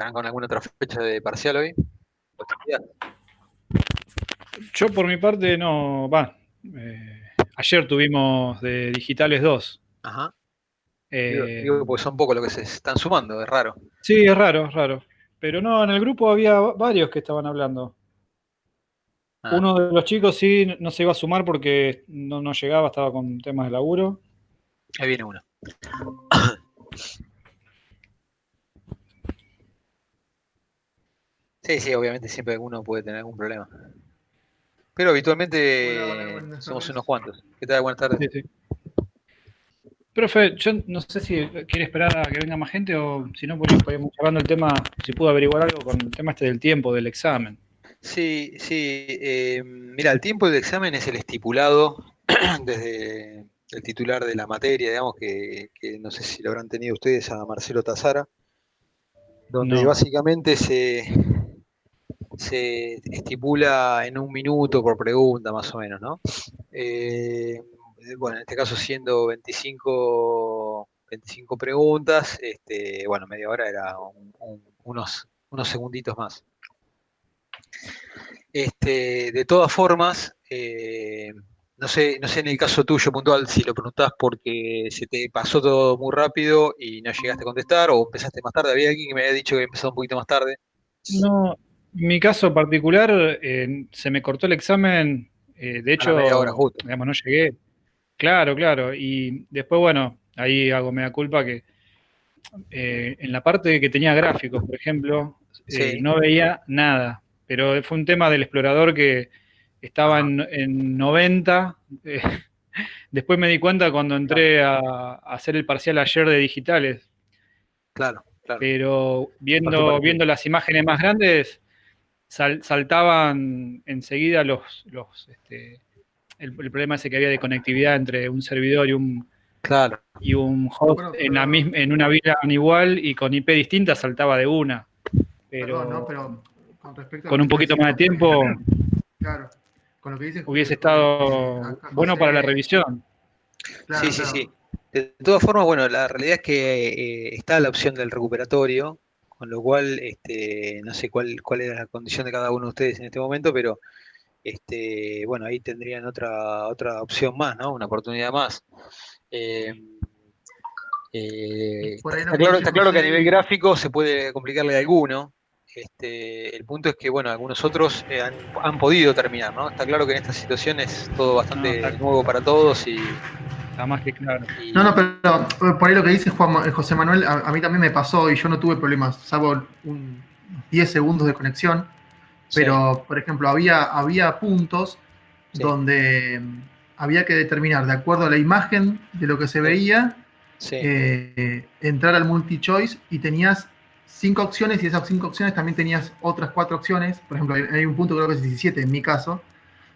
¿Están con alguna otra fecha de parcial hoy? Yo por mi parte no, ayer tuvimos de Digitales 2. Ajá. Eh, Digo, porque son poco lo que se están sumando, es raro. sí, es raro. Pero no, en el grupo había varios que estaban hablando. Ah, Uno de los chicos sí no se iba a sumar porque no llegaba, estaba con temas de laburo. ahí viene uno. Sí, sí, obviamente siempre alguno puede tener algún problema. Pero Hola, hola, habitualmente buenas somos tardes. unos cuantos. ¿Qué tal? Buenas tardes. Sí, sí. Profe, yo no sé si quiere esperar a que venga más gente o si no podemos llevando el tema, si pudo averiguar algo con el tema este del tiempo del examen. Sí, sí. Mira, el tiempo del examen es el estipulado desde el titular de la materia, digamos, que no sé si lo habrán tenido ustedes, a Marcelo Tazara, donde No. básicamente se estipula en 1 minuto por pregunta, más o menos, ¿no? Eh, bueno, en este caso siendo 25 preguntas, bueno, media hora era unos segunditos más. De todas formas, no sé en el caso tuyo puntual si lo preguntás porque se te pasó todo muy rápido y no llegaste a contestar o empezaste más tarde. Había alguien que me había dicho que empezó un poquito más tarde. No, en mi caso particular, se me cortó el examen, de A la media hora hecho, justo. digamos, no llegué. Claro, claro. Y después, bueno, ahí hago mea culpa que en la parte que tenía gráficos, por ejemplo, Sí, no veía nada. Pero fue un tema del explorador que estaba ajá, en 90. Después me di cuenta cuando claro, entré a hacer el parcial ayer de digitales. claro, claro. Pero Pasó viendo parecido. las imágenes más grandes saltaban enseguida el problema ese que había de conectividad entre un servidor Claro. y un host Bueno, en en una VLAN igual y con IP distinta saltaba de una. perdón, ¿no? Pero Pero con respecto a con lo un que está poquito más de diciendo, tiempo claro, con lo que dice hubiese estado acá bueno para la José, revisión. Sí, claro, sí, claro. sí. De todas formas, bueno, la realidad es que está la opción del recuperatorio, con lo cual no sé cuál era la condición de cada uno de ustedes en este momento, pero bueno, ahí tendrían otra opción más, ¿no? Una oportunidad más. Eh, Y por ahí lo Está que claro, dice está claro que a José, nivel gráfico se puede complicarle a alguno. El punto es que, bueno, algunos otros han podido terminar, ¿no? Está claro que en esta situación es todo No, bastante nuevo para todos está más que claro. no, no, y pero por ahí lo que dice José Manuel, a mí también me pasó y yo no tuve problemas, salvo unos 10 segundos de conexión, sí, pero por ejemplo, había puntos sí, donde había que determinar, de acuerdo a la imagen de lo que se sí, veía, sí. entrar al multi-choice y tenías 5 opciones y esas 5 opciones también tenías otras 4 opciones. Por ejemplo, hay un punto, creo que es 17 en mi caso,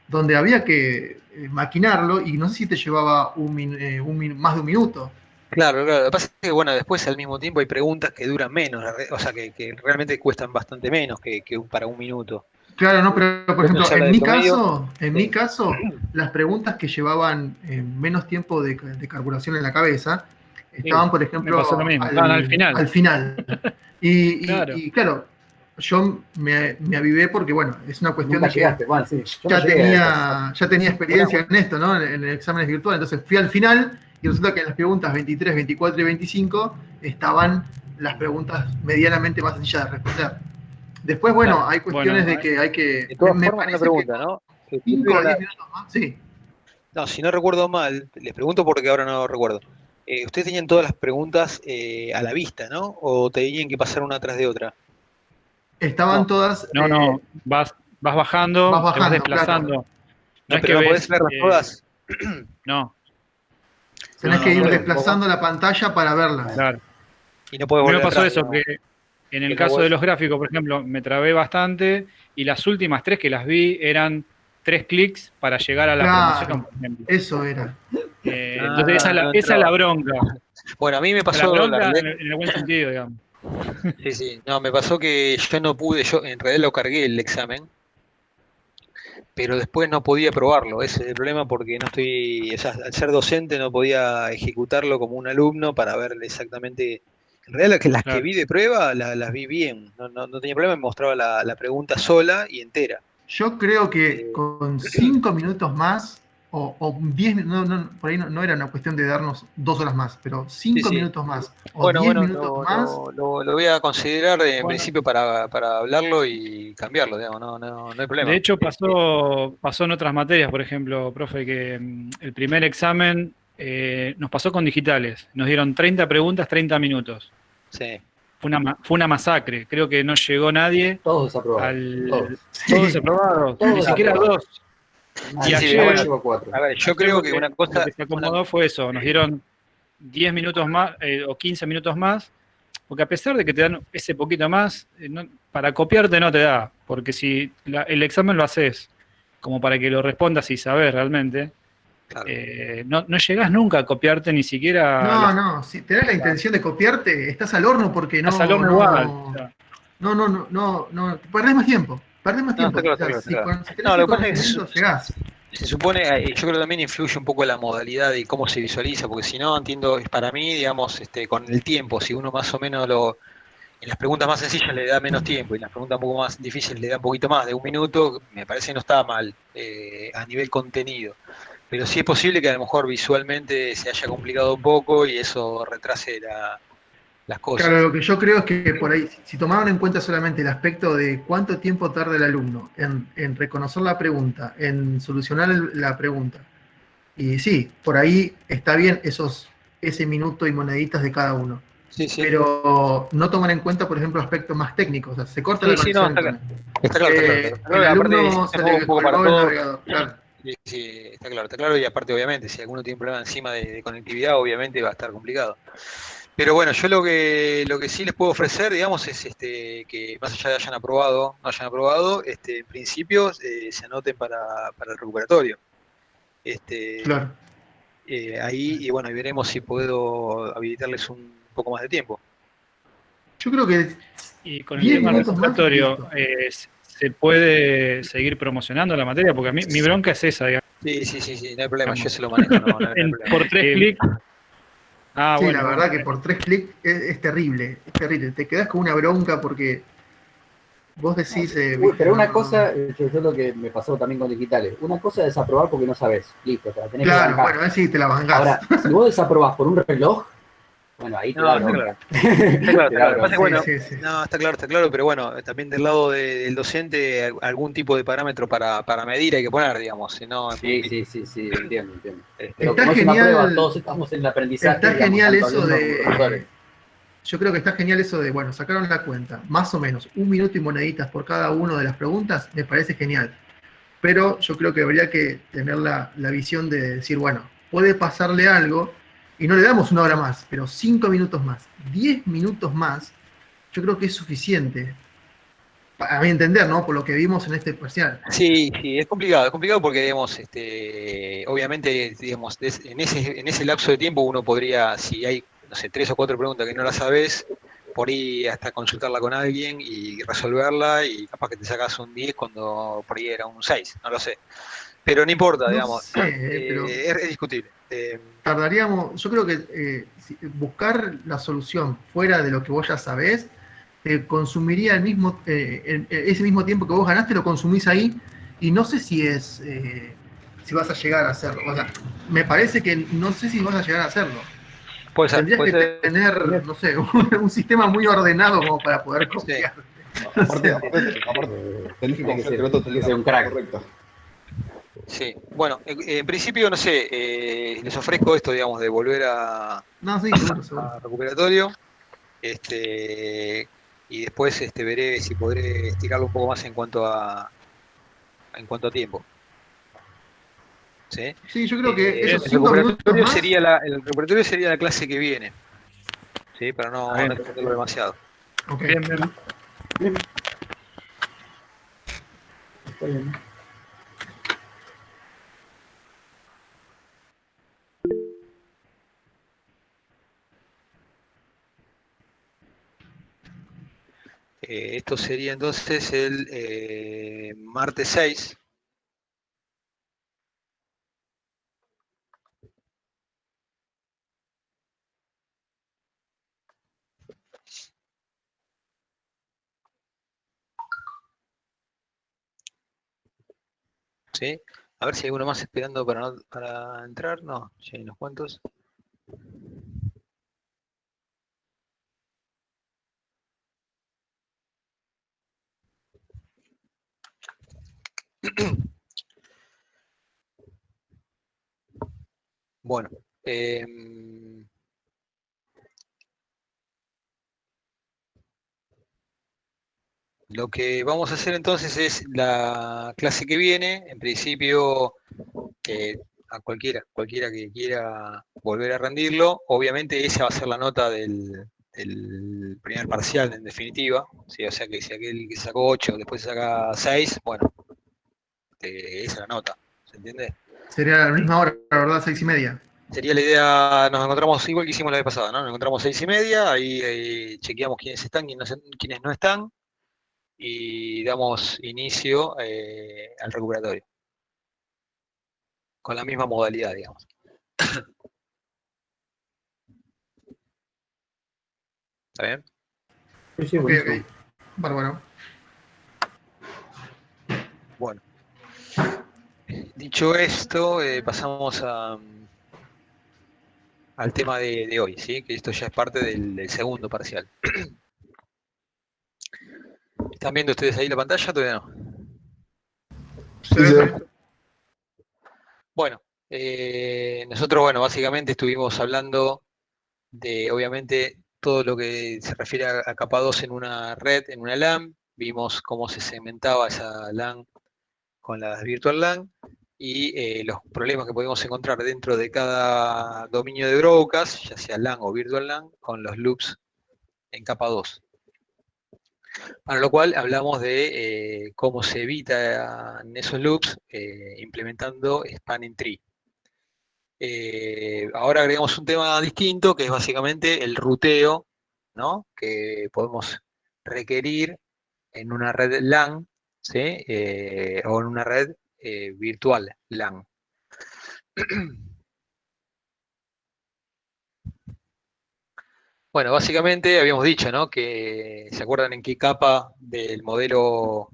donde había que maquinarlo y no sé si te llevaba más de un minuto. Claro, claro. Lo que pasa es que, bueno, después al mismo tiempo hay preguntas que duran menos, o sea, que realmente cuestan bastante menos que para 1 minuto. Claro, no, pero por Uno ejemplo, se habla de promedio. en mi Sí, caso, las preguntas que llevaban menos tiempo de carburación en la cabeza Sí, estaban, por me pasó lo ejemplo, mismo. Estaban al final. al final. Claro. Y claro, yo me avivé porque, bueno, es una cuestión Nunca de que llegaste, Juan, sí. Yo no llegué a esas. ya tenía una, experiencia en esto, ¿no? En exámenes virtuales. Entonces fui al final y resulta que en las preguntas 23, 24 y 25 estaban las preguntas medianamente más sencillas de responder. Después, bueno, claro. hay cuestiones Bueno, de que hay que. De todas Me formas, una parece que pregunta, con ¿no? ¿Ustedes 5 o tuvieron 10 minutos más. Sí, no, si no recuerdo mal, les pregunto porque ahora no recuerdo. ¿Ustedes tenían todas las preguntas a la vista, ¿no? ¿O tenían que pasar una atrás de otra? estaban No, todas. no, vas Vas bajando, te vas bajando, claro. desplazando. No no, es pero que no podés ves, verlas todas. no, Tenés Ah, que no, ir no, bueno, no, un poco más. desplazando la pantalla para verlas. claro. Y no podés A mí me volver pasó atrás, eso, digamos. que en Que el no caso de podés. los gráficos, por ejemplo, me trabé bastante y las últimas tres que las vi eran 3 clics para llegar a la promoción, Claro, por ejemplo. eso era. Entonces Ah, no esa es la entraba. bronca. Bueno, a mí me Esa es la pasó la bronca realidad. en el buen sentido, digamos. Sí, sí. No, me pasó que yo no pude, yo en realidad lo cargué el examen, pero después no podía probarlo. Ese es el problema porque no estoy, o sea, al ser docente no podía ejecutarlo como un alumno para ver exactamente En realidad las que Claro. vi de prueba las vi bien, no tenía problema, me mostraba la pregunta sola y entera. Yo creo que Eh, con 5 minutos más o 10 minutos, por ahí no era una cuestión de darnos 2 horas más, pero sí, 5 sí. minutos más o Bueno, 10 bueno, minutos más, lo voy a considerar en Bueno, principio para hablarlo y cambiarlo, digamos, no hay de problema. hecho pasó en otras materias, por ejemplo, profe, que el primer examen nos pasó con digitales. Nos dieron 30 preguntas, 30 minutos. Sí, Fue una masacre. Creo que no llegó nadie Todos desaprobados. al... Todos. Todos sí, desaprobados, ni Todos siquiera desaprobados. dos. Y sí, Nadie. sí, ayer, bueno, Llevo 4. a ver, yo ayer creo que una lo que cosa, se acomodó fue eso. Nos dieron 10 minutos más o 15 minutos más, porque a pesar de que te dan ese poquito más, para copiarte no te da, porque si el examen lo haces como para que lo respondas y sabes realmente, claro. no llegás nunca a copiarte ni siquiera no, si tenés la intención de copiarte, estás al horno porque a salón igual. O sea, perdés más No, tiempo, o está sea, claro, está claro. si tenés No, el lo que pasa es que conocimiento, llegás. se supone, yo creo que también influye un poco la modalidad y cómo se visualiza, porque si no, entiendo, para mí, digamos, con el tiempo, si uno más o menos en las preguntas más sencillas le da menos tiempo y en las preguntas un poco más difíciles le da un poquito más, de un minuto, me parece que no está mal a nivel contenido. Pero sí es posible que a lo mejor visualmente se haya complicado un poco y eso retrase las Claro, cosas. lo que yo creo es que por ahí, si tomaban en cuenta solamente el aspecto de cuánto tiempo tarda el alumno en reconocer la pregunta, en solucionar la pregunta, y sí, por ahí está bien ese minuto y moneditas de cada uno. Sí, sí. Pero no toman en cuenta, por ejemplo, aspectos más técnicos. O sea, se corta Sí, la sí, no, conexión a internet. está claro, está claro, está El claro. Y aparte alumno es se juego un le poco para colgó el todos. navegador, claro. Sí, sí, está claro. Y aparte, obviamente, si alguno tiene un problema encima de conectividad, obviamente va a estar complicado. Pero bueno, yo lo que sí les puedo ofrecer, digamos, es que más allá de hayan aprobado, no hayan aprobado, en principio se anoten para el recuperatorio. Este, Claro. ahí, y bueno, y veremos si puedo habilitarles un poco más de tiempo. Yo creo que y con el 10 tema minutos más, recuperatorio, listo. ¿se puede seguir promocionando la materia? Porque a mí mi bronca es esa, Sí, no hay problema, yo digamos. se lo manejo, no hay problema. Por 3 clics. Ah, Sí, la bueno, verdad que por 3 clics es terrible, es terrible. Te quedás con una bronca porque vos No, decís, uy, viste, pero no, una no, no. cosa, yo lo que me pasó también con digitales, una cosa es desaprobar porque no sabes, listo, te la tenés que Claro, bancar. bueno, así te la bancás. Ahora, si vos desaprobás por un reloj, bueno, ahí te No, da está claro. bronca. Te Está da claro. Lo que pasa es que, bronca. Sí, bueno, sí, sí. no, está claro, pero bueno, también del lado del docente algún tipo de parámetro para medir hay que poner, digamos, si no es muy Sí, difícil. sí, sí, sí, entiendo, entiendo. Pero Está como es una prueba, genial, todos estamos en el aprendizaje, está digamos, genial tanto eso alumnos como profesores. de, yo creo que está genial eso de, bueno, sacaron la cuenta, más o menos, 1 minuto y moneditas por cada una de las preguntas, me parece genial. Pero yo creo que habría que tener la visión de decir, bueno, puede pasarle algo y no le damos 1 hora más, pero 5 minutos más, 10 minutos más, yo creo que es suficiente, a mi entender, ¿no? Por lo que vimos en este parcial. Sí, es complicado porque, digamos, obviamente, digamos, en ese lapso de tiempo uno podría, si hay, no sé, 3 o 4 preguntas que no las sabes, por ahí hasta consultarla con alguien y resolverla y capaz que te sacas un 10 cuando por ahí era un 6, no lo sé. Pero no importa, No digamos, sé, pero es discutible. tardaríamos, yo creo que buscar la solución fuera de lo que vos ya sabés, consumiría ese mismo tiempo que vos ganaste, lo consumís ahí, y no sé si vas a llegar a hacerlo. O sea, me parece que no sé si vas a llegar a hacerlo. Puede ser, Tendrías puede que ser, tener, no sé, un sistema muy ordenado como para poder sí. copiar. No, O aparte, sea, aparte, Tenés que tiene que confiar que ser, el otro tiene tenga que la ser un respuesta crack. correcta. Sí, bueno, en principio, no sé, les ofrezco esto, digamos, de volver no, sí, seguro, seguro. a recuperatorio, este, y después veré si podré estirarlo un poco más en cuanto a tiempo, ¿sí? Sí, yo creo que esos El 5 minutos recuperatorio más, sería el recuperatorio sería la clase que viene, ¿sí? Para no Bien, extenderlo demasiado. ok. bien. Bien, está bien. Esto sería entonces el martes 6. ¿sí? A ver si hay uno más esperando para entrar. No, ya hay unos cuantos. Bueno, lo que vamos a hacer entonces es la clase que viene, en principio, a cualquiera que quiera volver a rendirlo, obviamente esa va a ser la nota del primer parcial en definitiva, ¿sí? O sea que si aquel que sacó 8 después saca 6, bueno, esa es la nota, ¿se entiende? Sería a la misma hora, la verdad, 6:30. Sería la idea, nos encontramos igual que hicimos la vez pasada, ¿no? Nos encontramos 6:30, ahí chequeamos quiénes están, quiénes no están, y damos inicio al recuperatorio, con la misma modalidad, digamos. ¿Está bien? Sí, sí, Ok, buenísimo. ok. Bárbaro. Bueno, dicho esto, pasamos al tema de hoy, ¿sí? Que esto ya es parte del segundo parcial. ¿Están viendo ustedes ahí la pantalla? Todavía no. Se ve, se ve. Bueno, nosotros, bueno, básicamente estuvimos hablando de, obviamente, todo lo que se refiere a capa 2 en una red, en una LAN. Vimos cómo se segmentaba esa LAN con las virtual LAN y los problemas que podemos encontrar dentro de cada dominio de broadcast, ya sea LAN o virtual LAN, con los loops en capa 2. Para lo cual hablamos de cómo se evitan esos loops implementando spanning tree. Ahora agregamos un tema distinto, que es básicamente el ruteo, ¿no? Que podemos requerir en una red LAN, ¿sí? O en una red virtual LAN. Bueno, básicamente habíamos dicho, ¿no? Que ¿se acuerdan en qué capa del modelo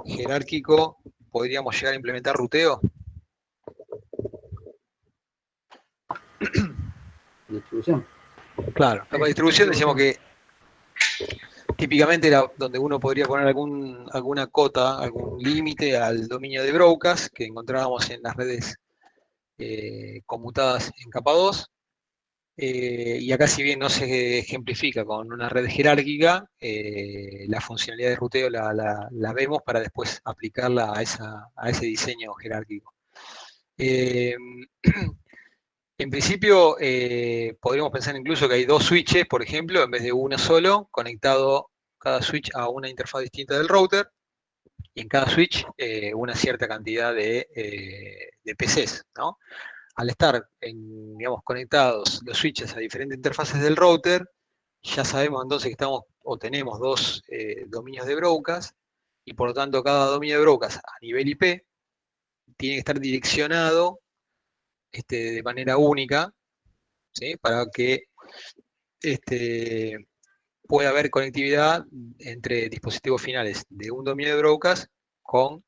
jerárquico podríamos llegar a implementar ruteo? Distribución. Claro, capa de distribución decíamos Distribución. que típicamente era donde uno podría poner alguna cota, algún límite al dominio de broadcast que encontrábamos en las redes conmutadas en capa 2. Y acá, si bien no se ejemplifica con una red jerárquica, la funcionalidad de ruteo la vemos para después aplicarla a ese diseño jerárquico. Eh, En principio, podríamos pensar incluso que hay dos switches, por ejemplo, en vez de uno solo, conectado cada switch a una interfaz distinta del router, y en cada switch una cierta cantidad de PCs, ¿no? Al estar, digamos, conectados los switches a diferentes interfaces del router, ya sabemos entonces que estamos o tenemos dos dominios de broadcast, y por lo tanto cada dominio de broadcast a nivel IP tiene que estar direccionado de manera única, ¿sí? Para que puede haber conectividad entre dispositivos finales de un dominio de broadcast con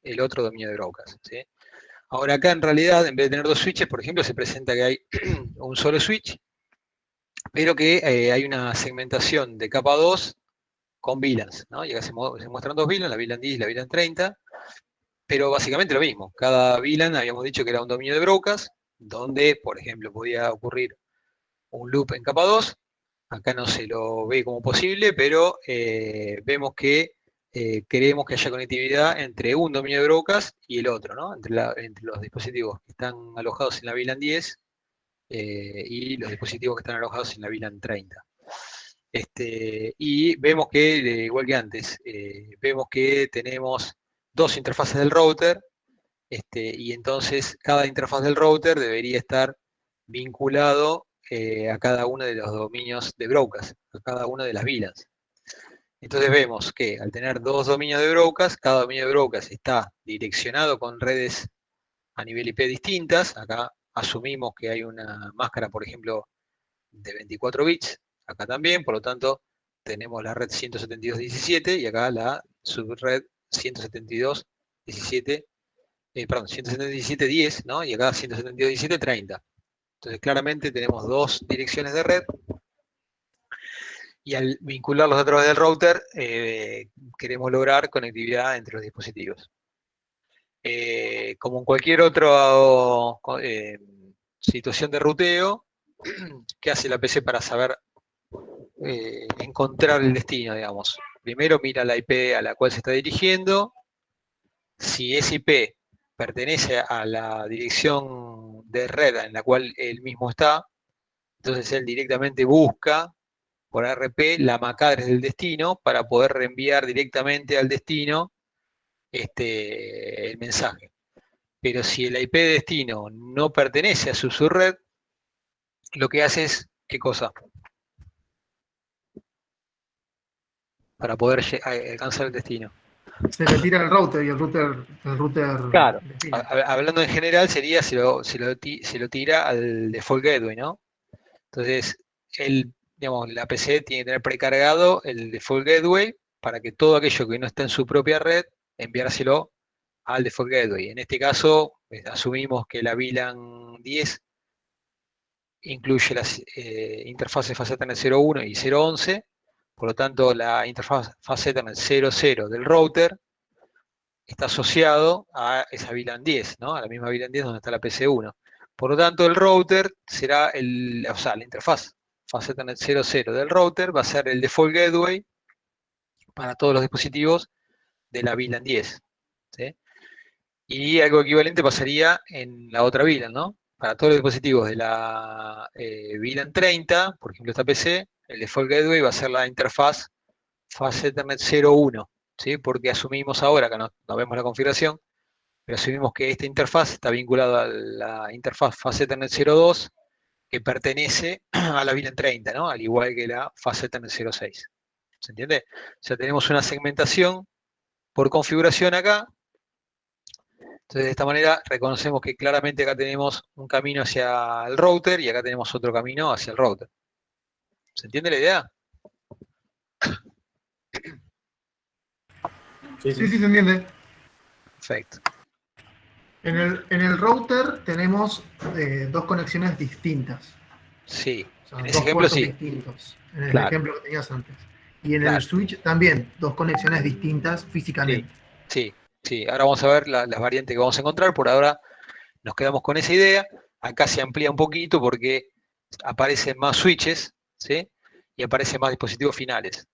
el otro dominio de broadcast, ¿sí? Ahora acá en realidad, en vez de tener dos switches, por ejemplo, se presenta que hay un solo switch, pero que hay una segmentación de capa 2 con VLANs, ¿no? Y acá se muestran dos VLANs, la VLAN 10 y la VLAN 30, pero básicamente lo mismo. Cada VLAN habíamos dicho que era un dominio de broadcast, donde, por ejemplo, podía ocurrir un loop en capa 2. Acá no se lo ve como posible, pero vemos que queremos que haya conectividad entre un dominio de broadcast y el otro, ¿no? Entre los dispositivos que están alojados en la VLAN 10 y los dispositivos que están alojados en la VLAN 30. Y vemos que, igual que antes, vemos que tenemos dos interfaces del router, y entonces cada interfaz del router debería estar vinculado a cada uno de los dominios de broadcast, a cada una de las VLANs. Entonces vemos que al tener dos dominios de broadcast, cada dominio de broadcast está direccionado con redes a nivel IP distintas. Acá asumimos que hay una máscara, por ejemplo, de 24 bits, acá también, por lo tanto tenemos la red 172.17 y acá la subred 172.17 perdón, 177.10, ¿no? Y acá 172.17.30. Entonces, claramente tenemos dos direcciones de red y al vincularlos a través del router, queremos lograr conectividad entre los dispositivos. Como en cualquier otra situación de ruteo, ¿qué hace la PC para saber encontrar el destino, digamos? Primero mira la IP a la cual se está dirigiendo. Si esa IP pertenece a la dirección de red en la cual él mismo está, entonces él directamente busca por RP la MAC address del destino para poder reenviar directamente al destino el mensaje. Pero si el IP de destino no pertenece a su subred, lo que hace es, ¿qué cosa? Para poder alcanzar el destino. Se le tira al router y el router Claro. define. Hablando en general, sería se lo tira al default gateway, ¿no? Entonces, digamos, la PC tiene que tener precargado el default gateway para que todo aquello que no está en su propia red, enviárselo al default gateway. En este caso, asumimos que la VLAN 10 incluye las interfaces fase Ethernet 0.1 y 0.11, por lo tanto la interfaz fase Ethernet 0.0 del router está asociado a esa VLAN 10, ¿no? A la misma VLAN 10 donde está la PC1. Por lo tanto, el router será la interfaz fase Ethernet 0.0 del router va a ser el default gateway para todos los dispositivos de la VLAN 10. ¿Sí? Y algo equivalente pasaría en la otra VLAN, ¿no? Para todos los dispositivos de la VLAN 30, por ejemplo esta PC, el default gateway va a ser la interfaz fase Ethernet 0.1, ¿sí? Porque asumimos ahora, que no vemos la configuración, pero asumimos que esta interfaz está vinculada a la interfaz fase Ethernet 0.2, que pertenece a la VLAN 30, ¿no? Al igual que la fase Ethernet 0.6. ¿Se entiende? O sea, tenemos una segmentación por configuración acá. Entonces, de esta manera reconocemos que claramente acá tenemos un camino hacia el router y acá tenemos otro camino hacia el router. ¿Se entiende la idea? Sí, sí, se entiende. Perfecto. En el router tenemos dos conexiones distintas. Sí. O sea, En ese dos ejemplo puertos sí. distintos. En el Claro. ejemplo que tenías antes. Y en el Claro. switch también, dos conexiones distintas Sí. físicamente. Sí. Sí. Ahora vamos a ver las variantes que vamos a encontrar. Por ahora nos quedamos con esa idea. Acá se amplía un poquito porque aparecen más switches, ¿sí? Y aparecen más dispositivos finales.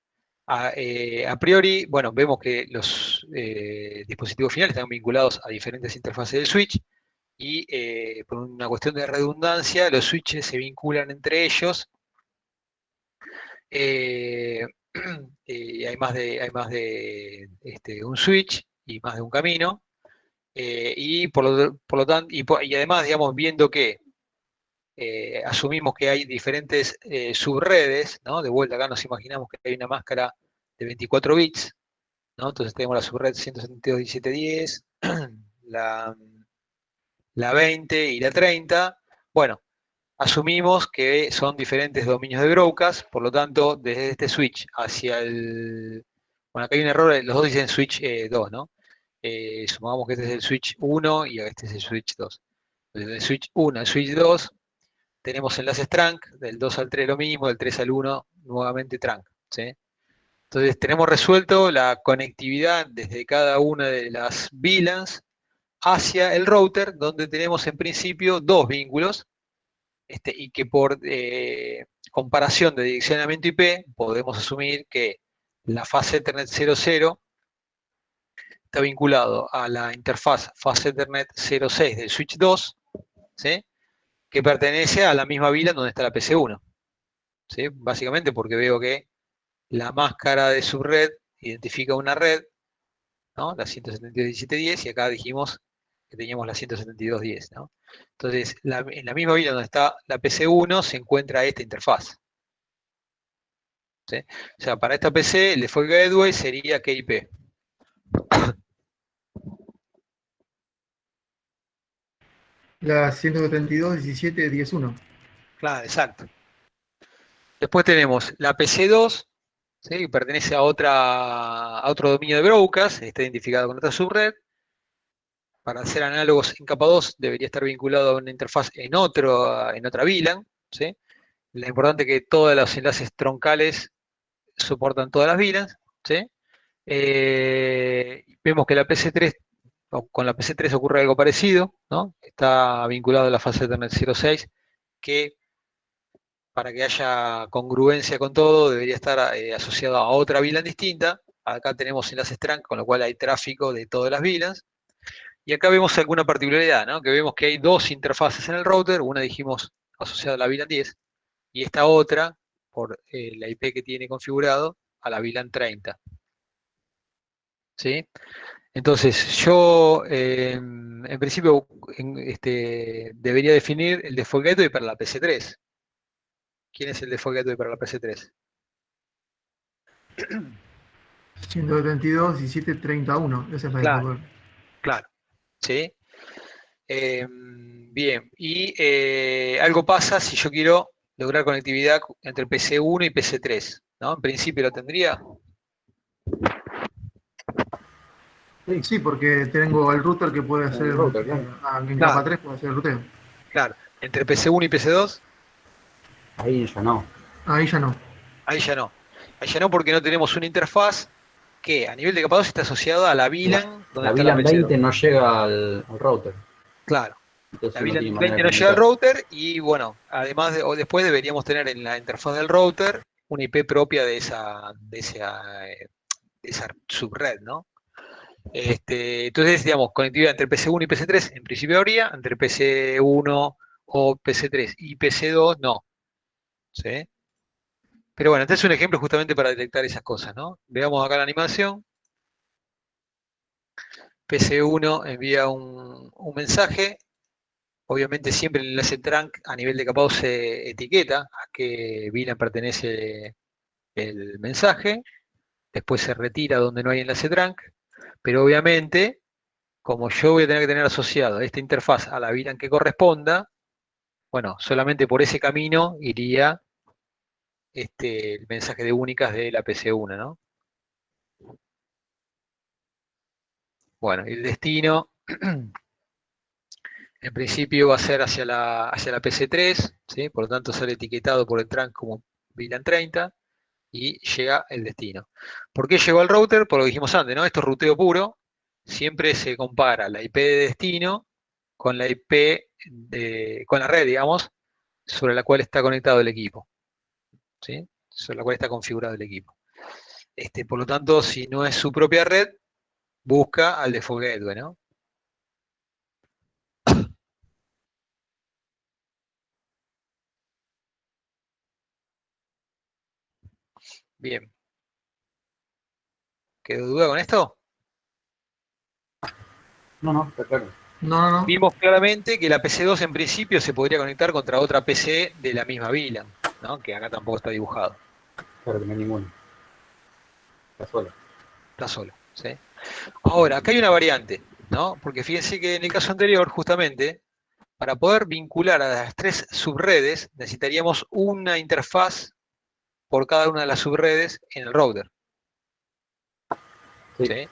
A priori, bueno, vemos que los dispositivos finales están vinculados a diferentes interfaces del switch y por una cuestión de redundancia, los switches se vinculan entre ellos. eh, hay más de un switch y más de un camino. Y por lo tanto, y además, digamos, viendo que asumimos que hay diferentes subredes, ¿no? De vuelta acá nos imaginamos que hay una máscara de 24 bits, ¿no? Entonces tenemos la subred 172.17.10, la, la 20 y la 30. Bueno, asumimos que son diferentes dominios de broadcast, por lo tanto, desde este switch hacia el... Bueno, acá hay un error, los dos dicen switch 2, ¿no? Sumamos que este es el switch 1 y este es el switch 2. Desde el switch 1 al switch 2 tenemos enlaces trunk, del 2 al 3 lo mismo, del 3 al 1 nuevamente trunk, ¿sí? Entonces tenemos resuelto la conectividad desde cada una de las VLANs hacia el router, donde tenemos en principio dos vínculos, y que por comparación de direccionamiento IP podemos asumir que la fase Ethernet 00 está vinculado a la interfaz fase Ethernet 06 del switch 2, ¿sí? Que pertenece a la misma VLAN donde está la PC1. ¿Sí? Básicamente porque veo que la máscara de subred identifica una red, ¿no? La 172.17.10, y acá dijimos que teníamos la 172.10, ¿no? Entonces, en la misma vía donde está la PC1 se encuentra esta interfaz. ¿Sí? O sea, para esta PC el default gateway sería KIP. La 172.17.10.1. Claro, exacto. Después tenemos la PC2, ¿sí? Que pertenece a otro dominio de broadcast, está identificado con otra subred. para ser análogos en capa 2 debería estar vinculado a una interfaz en otra VLAN, ¿sí? Lo importante es que todos los enlaces troncales soportan todas las VLANs, ¿sí? Vemos que la PC3, o con la PC3 ocurre algo parecido, ¿no? Está vinculado a la fase Ethernet 06, que para que haya congruencia con todo debería estar asociado a otra VLAN distinta. Acá tenemos enlaces trunk, con lo cual hay tráfico de todas las VLANs. Y acá vemos alguna particularidad, ¿no? Que vemos que hay dos interfaces en el router, una dijimos asociada a la VLAN 10, y esta otra, por la IP que tiene configurado, a la VLAN 30. ¿Sí? Entonces, yo en principio debería definir el default gateway para la PC3. ¿Quién es el default gateway para la PC3? 172, 17, 31. Ese es el Claro, default. claro. ¿Sí? Bien, y algo pasa si yo quiero lograr conectividad entre PC1 y PC3, ¿no? En principio lo tendría. Sí, porque tengo el router que puede hacer, El router, claro. en Claro, capa 3 puede hacer el ruteo. claro. Entre PC1 y PC2, Ahí ya no. Ahí ya no. ahí ya no. Ahí ya no porque no tenemos una interfaz que a nivel de capa 2 está asociada a la VLAN donde La está la VLAN PC2. 20 no llega al router. Claro. Entonces La no VLAN tiene manera 20 de no llega al comunicar. router y bueno, además o después deberíamos tener en la interfaz del router una IP propia de esa subred, ¿no? Entonces, digamos, conectividad entre PC1 y PC3 en principio habría, entre PC1 o PC3 y PC2 no. ¿Sí? Pero bueno, este es un ejemplo justamente para detectar esas cosas, ¿no? Veamos acá la animación. PC1 envía un mensaje. Obviamente siempre el enlace trunk a nivel de capado se etiqueta a qué VLAN pertenece el mensaje. Después se retira donde no hay enlace trunk. Pero obviamente, como yo voy a tener que tener asociado esta interfaz a la VLAN que corresponda, bueno, solamente por ese camino iría el mensaje de únicas de la PC1, ¿no? Bueno, y el destino en principio va a ser hacia la PC3, ¿sí? Por lo tanto sale etiquetado por el trunk como VLAN 30 y llega el destino. ¿Por qué llegó al router? Por lo que dijimos antes, ¿no? Esto es ruteo puro, siempre se compara la IP de destino con la IP con la red, digamos, sobre la cual está conectado el equipo, ¿sí? Sobre la cual está configurado el equipo. Por lo tanto, si no es su propia red, busca al default gateway, ¿no? Bien. ¿Quedó duda con esto? No, está claro. No. Vimos claramente que la PC2 en principio se podría conectar contra otra PC de la misma VLAN, ¿no? Que acá tampoco está dibujado, Claro que no hay ninguno. Está sola. está solo, ¿sí? Ahora, acá hay una variante, ¿no? Porque fíjense que en el caso anterior, justamente, para poder vincular a las tres subredes, necesitaríamos una interfaz por cada una de las subredes en el router, Sí. ¿sí?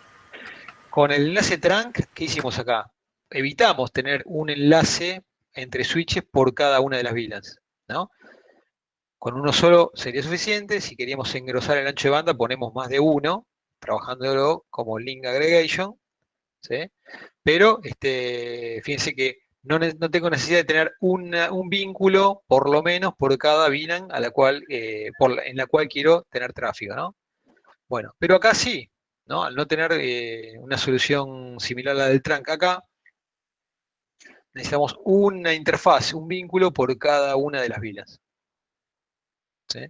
Con el enlace trunk, ¿qué hicimos acá? Evitamos tener un enlace entre switches por cada una de las VLANs, ¿no? Con uno solo sería suficiente. Si queríamos engrosar el ancho de banda, ponemos más de uno, trabajándolo como link aggregation, ¿sí? Pero fíjense que no tengo necesidad de tener un vínculo, por lo menos, por cada VLAN en la cual quiero tener tráfico, ¿no? Bueno, pero acá sí, ¿no? Al no tener una solución similar a la del trunk acá, necesitamos una interfaz, un vínculo por cada una de las VLANs, ¿sí?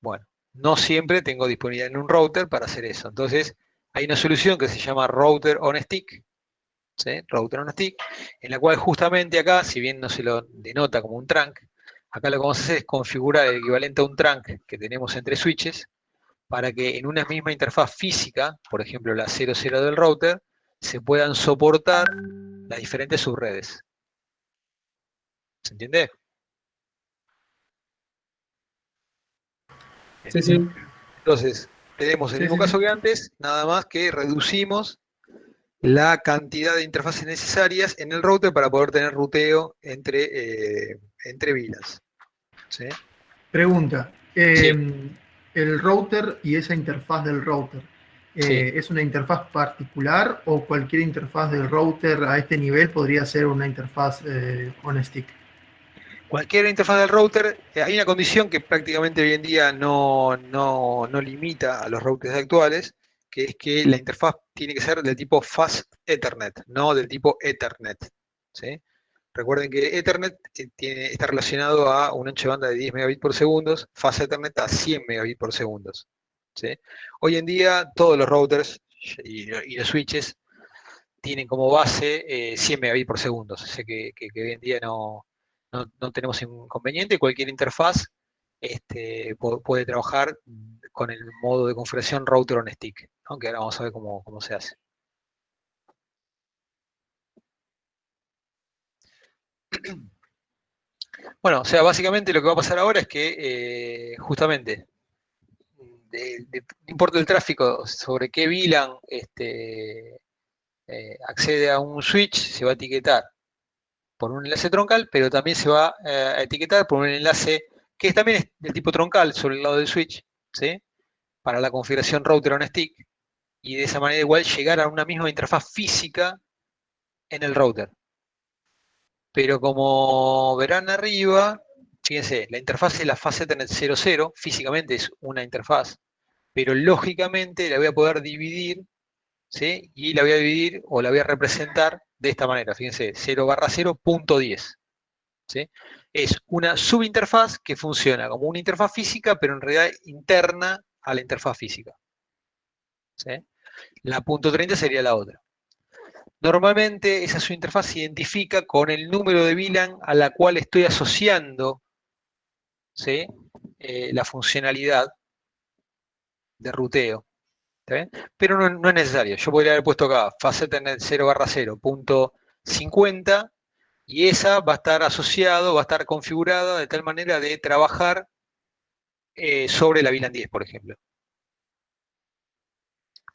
Bueno, no siempre tengo disponibilidad en un router para hacer eso. Entonces, hay una solución que se llama Router on Stick, ¿sí? Router on Stick, en la cual justamente acá, si bien no se lo denota como un trunk, acá lo que vamos a hacer es configurar el equivalente a un trunk que tenemos entre switches para que en una misma interfaz física, por ejemplo la 00 del router, se puedan soportar las diferentes subredes. ¿Se entiende? Sí, sí. Entonces, tenemos el Sí, mismo sí, sí. caso que antes, nada más que reducimos la cantidad de interfaces necesarias en el router para poder tener ruteo entre VLANs. ¿Sí? Pregunta, Sí, ¿el router y esa interfaz del router sí. es una interfaz particular o cualquier interfaz del router a este nivel podría ser una interfaz on stick? Cualquier interfaz del router, hay una condición que prácticamente hoy en día no limita a los routers actuales, que es que la interfaz tiene que ser del tipo Fast Ethernet, no del tipo Ethernet. ¿Sí? Recuerden que Ethernet está relacionado a un ancho de banda de 10 megabits por segundo, Fast Ethernet a 100 megabits por segundo. ¿Sí? Hoy en día todos los routers y los switches tienen como base 100 megabits por segundo, o sea que hoy en día no tenemos inconveniente, cualquier interfaz puede trabajar con el modo de configuración router on stick, aunque ahora vamos a ver cómo se hace. Bueno, o sea, básicamente lo que va a pasar ahora es que justamente no importa el tráfico sobre qué VLAN accede a un switch, se va a etiquetar por un enlace troncal, pero también se va a etiquetar por un enlace que también es del tipo troncal sobre el lado del switch, ¿sí? Para la configuración router on stick, y de esa manera igual llegar a una misma interfaz física en el router. Pero como verán arriba, fíjense, la interfaz es la fase Ethernet 00, físicamente es una interfaz, pero lógicamente la voy a poder dividir, ¿sí? Y la voy a dividir o la voy a representar de esta manera, fíjense, 0/0.10. ¿Sí? Es una subinterfaz que funciona como una interfaz física, pero en realidad interna a la interfaz física. ¿Sí? La punto .30 sería la otra. Normalmente esa subinterfaz se identifica con el número de VLAN a la cual estoy asociando, ¿sí? La funcionalidad de ruteo. ¿Está bien? Pero no es necesario. Yo podría haber puesto acá FastEthernet 0/0.50 y esa va a estar asociado, va a estar configurada de tal manera de trabajar sobre la VLAN 10, por ejemplo.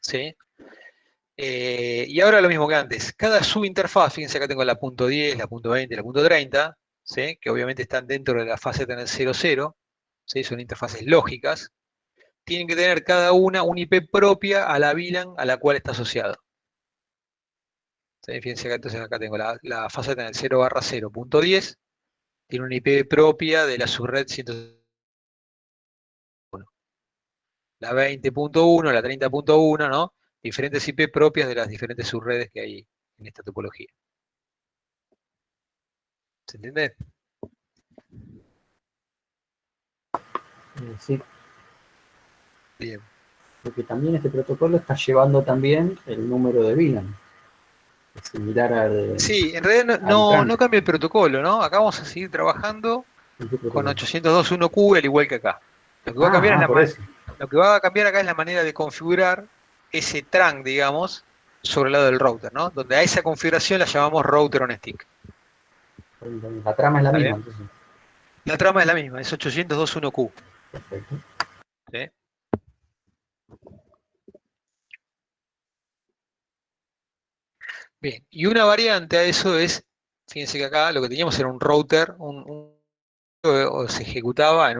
¿Sí? Y ahora lo mismo que antes. Cada subinterfaz, fíjense acá tengo la punto .10, la punto .20, la punto .30, ¿sí? Que obviamente están dentro de la fase Ethernet 00, ¿sí? Son interfaces lógicas. Tienen que tener cada una un IP propia a la VLAN a la cual está asociado. ¿Sí? Fíjense acá, entonces acá tengo la fase Ethernet 0/0.10, tiene una IP propia de la subred 101. La 20.1, la 30.1, ¿no? Diferentes IP propias de las diferentes subredes que hay en esta topología. ¿Se entiende? Sí, Bien. porque también este protocolo está llevando también el número de VLAN, es similar Sí, en realidad al no trunk. cambia el protocolo, ¿no? Acá vamos a seguir trabajando ¿En qué con protocolo? 802.1Q al igual que acá. Lo que va a cambiar es Por eso. lo que va a cambiar acá es la manera de configurar ese trunk, digamos, sobre el lado del router, ¿no? Donde a esa configuración la llamamos router on stick. La trama es la ¿Está misma, bien? entonces. La trama es la misma, es 802.1Q. Perfecto. ¿Sí? Bien, y una variante a eso es, fíjense que acá lo que teníamos era un router, o se ejecutaba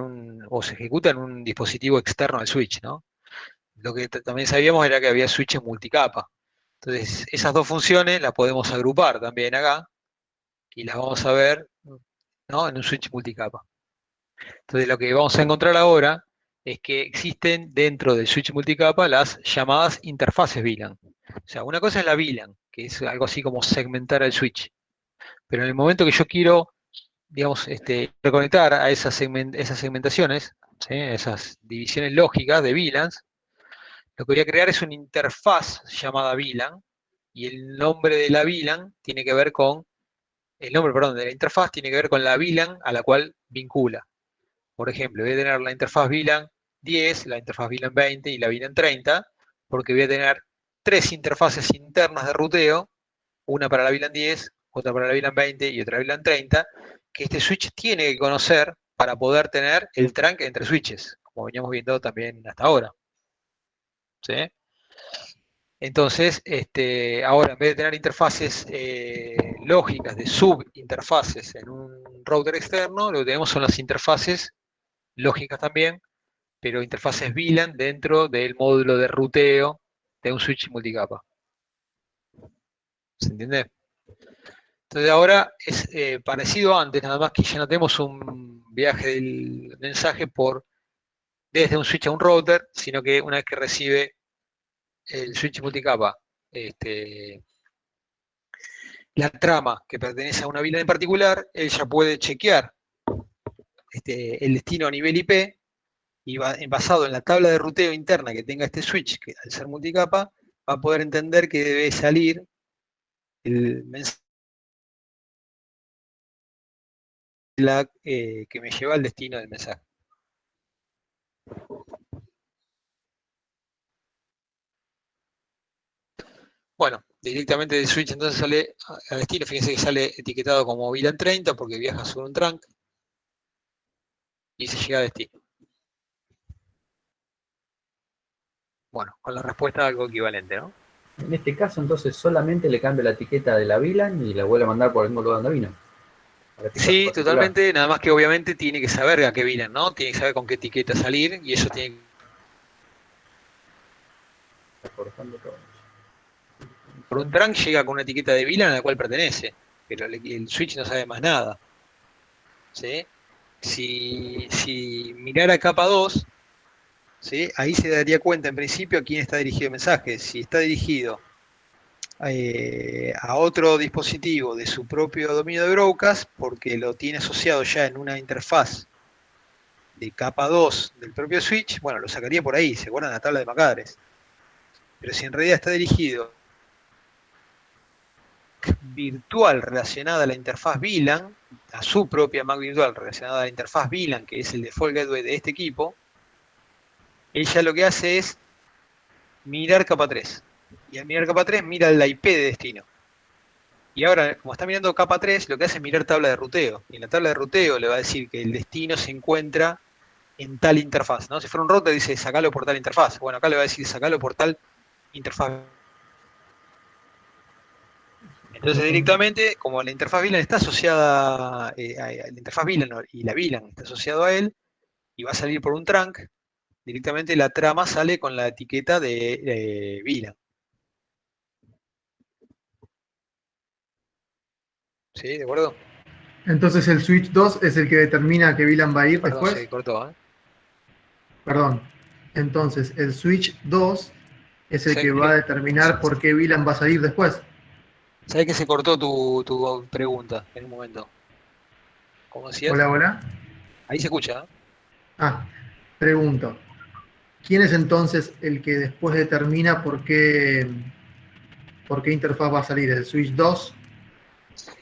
o se ejecuta en un dispositivo externo al switch, ¿no? Lo que también sabíamos era que había switches multicapa. Entonces, esas dos funciones las podemos agrupar también acá y las vamos a ver, ¿no? En un switch multicapa. Entonces, lo que vamos a encontrar ahora es que existen dentro del switch multicapa las llamadas interfaces VLAN. O sea, una cosa es la VLAN, que es algo así como segmentar el switch. Pero en el momento que yo quiero, digamos, reconectar a esas segmentaciones, ¿sí? Esas divisiones lógicas de VLANs, lo que voy a crear es una interfaz llamada VLAN, y el nombre de la VLAN tiene que ver con, el nombre, perdón, de la interfaz tiene que ver con la VLAN a la cual vincula. Por ejemplo, voy a tener la interfaz VLAN 10, la interfaz VLAN 20 y la VLAN 30, porque voy a tener tres interfaces internas de ruteo, una para la VLAN 10, otra para la VLAN 20 y otra VLAN 30, que este switch tiene que conocer para poder tener el trunk entre switches, como veníamos viendo también hasta ahora. ¿Sí? Entonces, ahora en vez de tener interfaces lógicas de subinterfaces en un router externo, lo que tenemos son las interfaces lógicas también, pero interfaces VLAN dentro del módulo de ruteo de un switch multicapa. ¿Se entiende? Entonces ahora es parecido a antes, nada más que ya no tenemos un viaje del mensaje desde un switch a un router, sino que una vez que recibe el switch multicapa la trama que pertenece a una VLAN en particular, él ya puede chequear el destino a nivel IP y basado en la tabla de ruteo interna que tenga este switch, que al ser multicapa, va a poder entender que debe salir el mensaje que me lleva al destino del mensaje. Bueno, directamente del switch entonces sale al destino, fíjense que sale etiquetado como VLAN 30 porque viaja sobre un trunk y se llega a destino. Bueno, con la respuesta algo equivalente, ¿no? En este caso, entonces, solamente le cambio la etiqueta de la VLAN y la vuelvo a mandar por el mismo lugar donde vino. Para este caso Sí, particular. totalmente, nada más que obviamente tiene que saber a qué VLAN, ¿no? Tiene que saber con qué etiqueta salir y eso tiene Cortando todo. por un trunk llega con una etiqueta de VLAN a la cual pertenece, pero el switch no sabe más nada. ¿Sí? Si mirara capa 2, ¿sí? Ahí se daría cuenta en principio a quién está dirigido el mensaje. Si está dirigido a otro dispositivo de su propio dominio de broadcast, porque lo tiene asociado ya en una interfaz de capa 2 del propio switch, bueno, lo sacaría por ahí, se guarda en la tabla de MAC-adres. Pero si en realidad está dirigido virtual relacionada a la interfaz VLAN, a su propia Mac virtual relacionada a la interfaz VLAN, que es el default gateway de este equipo, ella lo que hace es mirar capa 3. Y al mirar capa 3 mira la IP de destino. Y ahora, como está mirando capa 3, lo que hace es mirar tabla de ruteo. Y en la tabla de ruteo le va a decir que el destino se encuentra en tal interfaz, ¿no? Si fuera un router dice sacalo por tal interfaz. Bueno, acá le va a decir sacalo por tal interfaz. Entonces directamente, como la interfaz VLAN está asociada a la interfaz VLAN y la VLAN está asociado a él, y va a salir por un trunk, directamente la trama sale con la etiqueta de VLAN. ¿Sí? ¿De acuerdo? Entonces el switch 2 es el que determina qué VLAN va a ir Perdón, después. se cortó, ¿eh? Perdón. Entonces el switch 2 es el que va a ¿Sabes determinar por qué VLAN va a salir después. que se cortó tu pregunta en un momento? ¿Cómo decías? Hola, hola. Ahí se escucha, ¿eh? Ah, pregunto. ¿Quién es entonces el que después determina por qué interfaz va a salir? ¿El switch 2?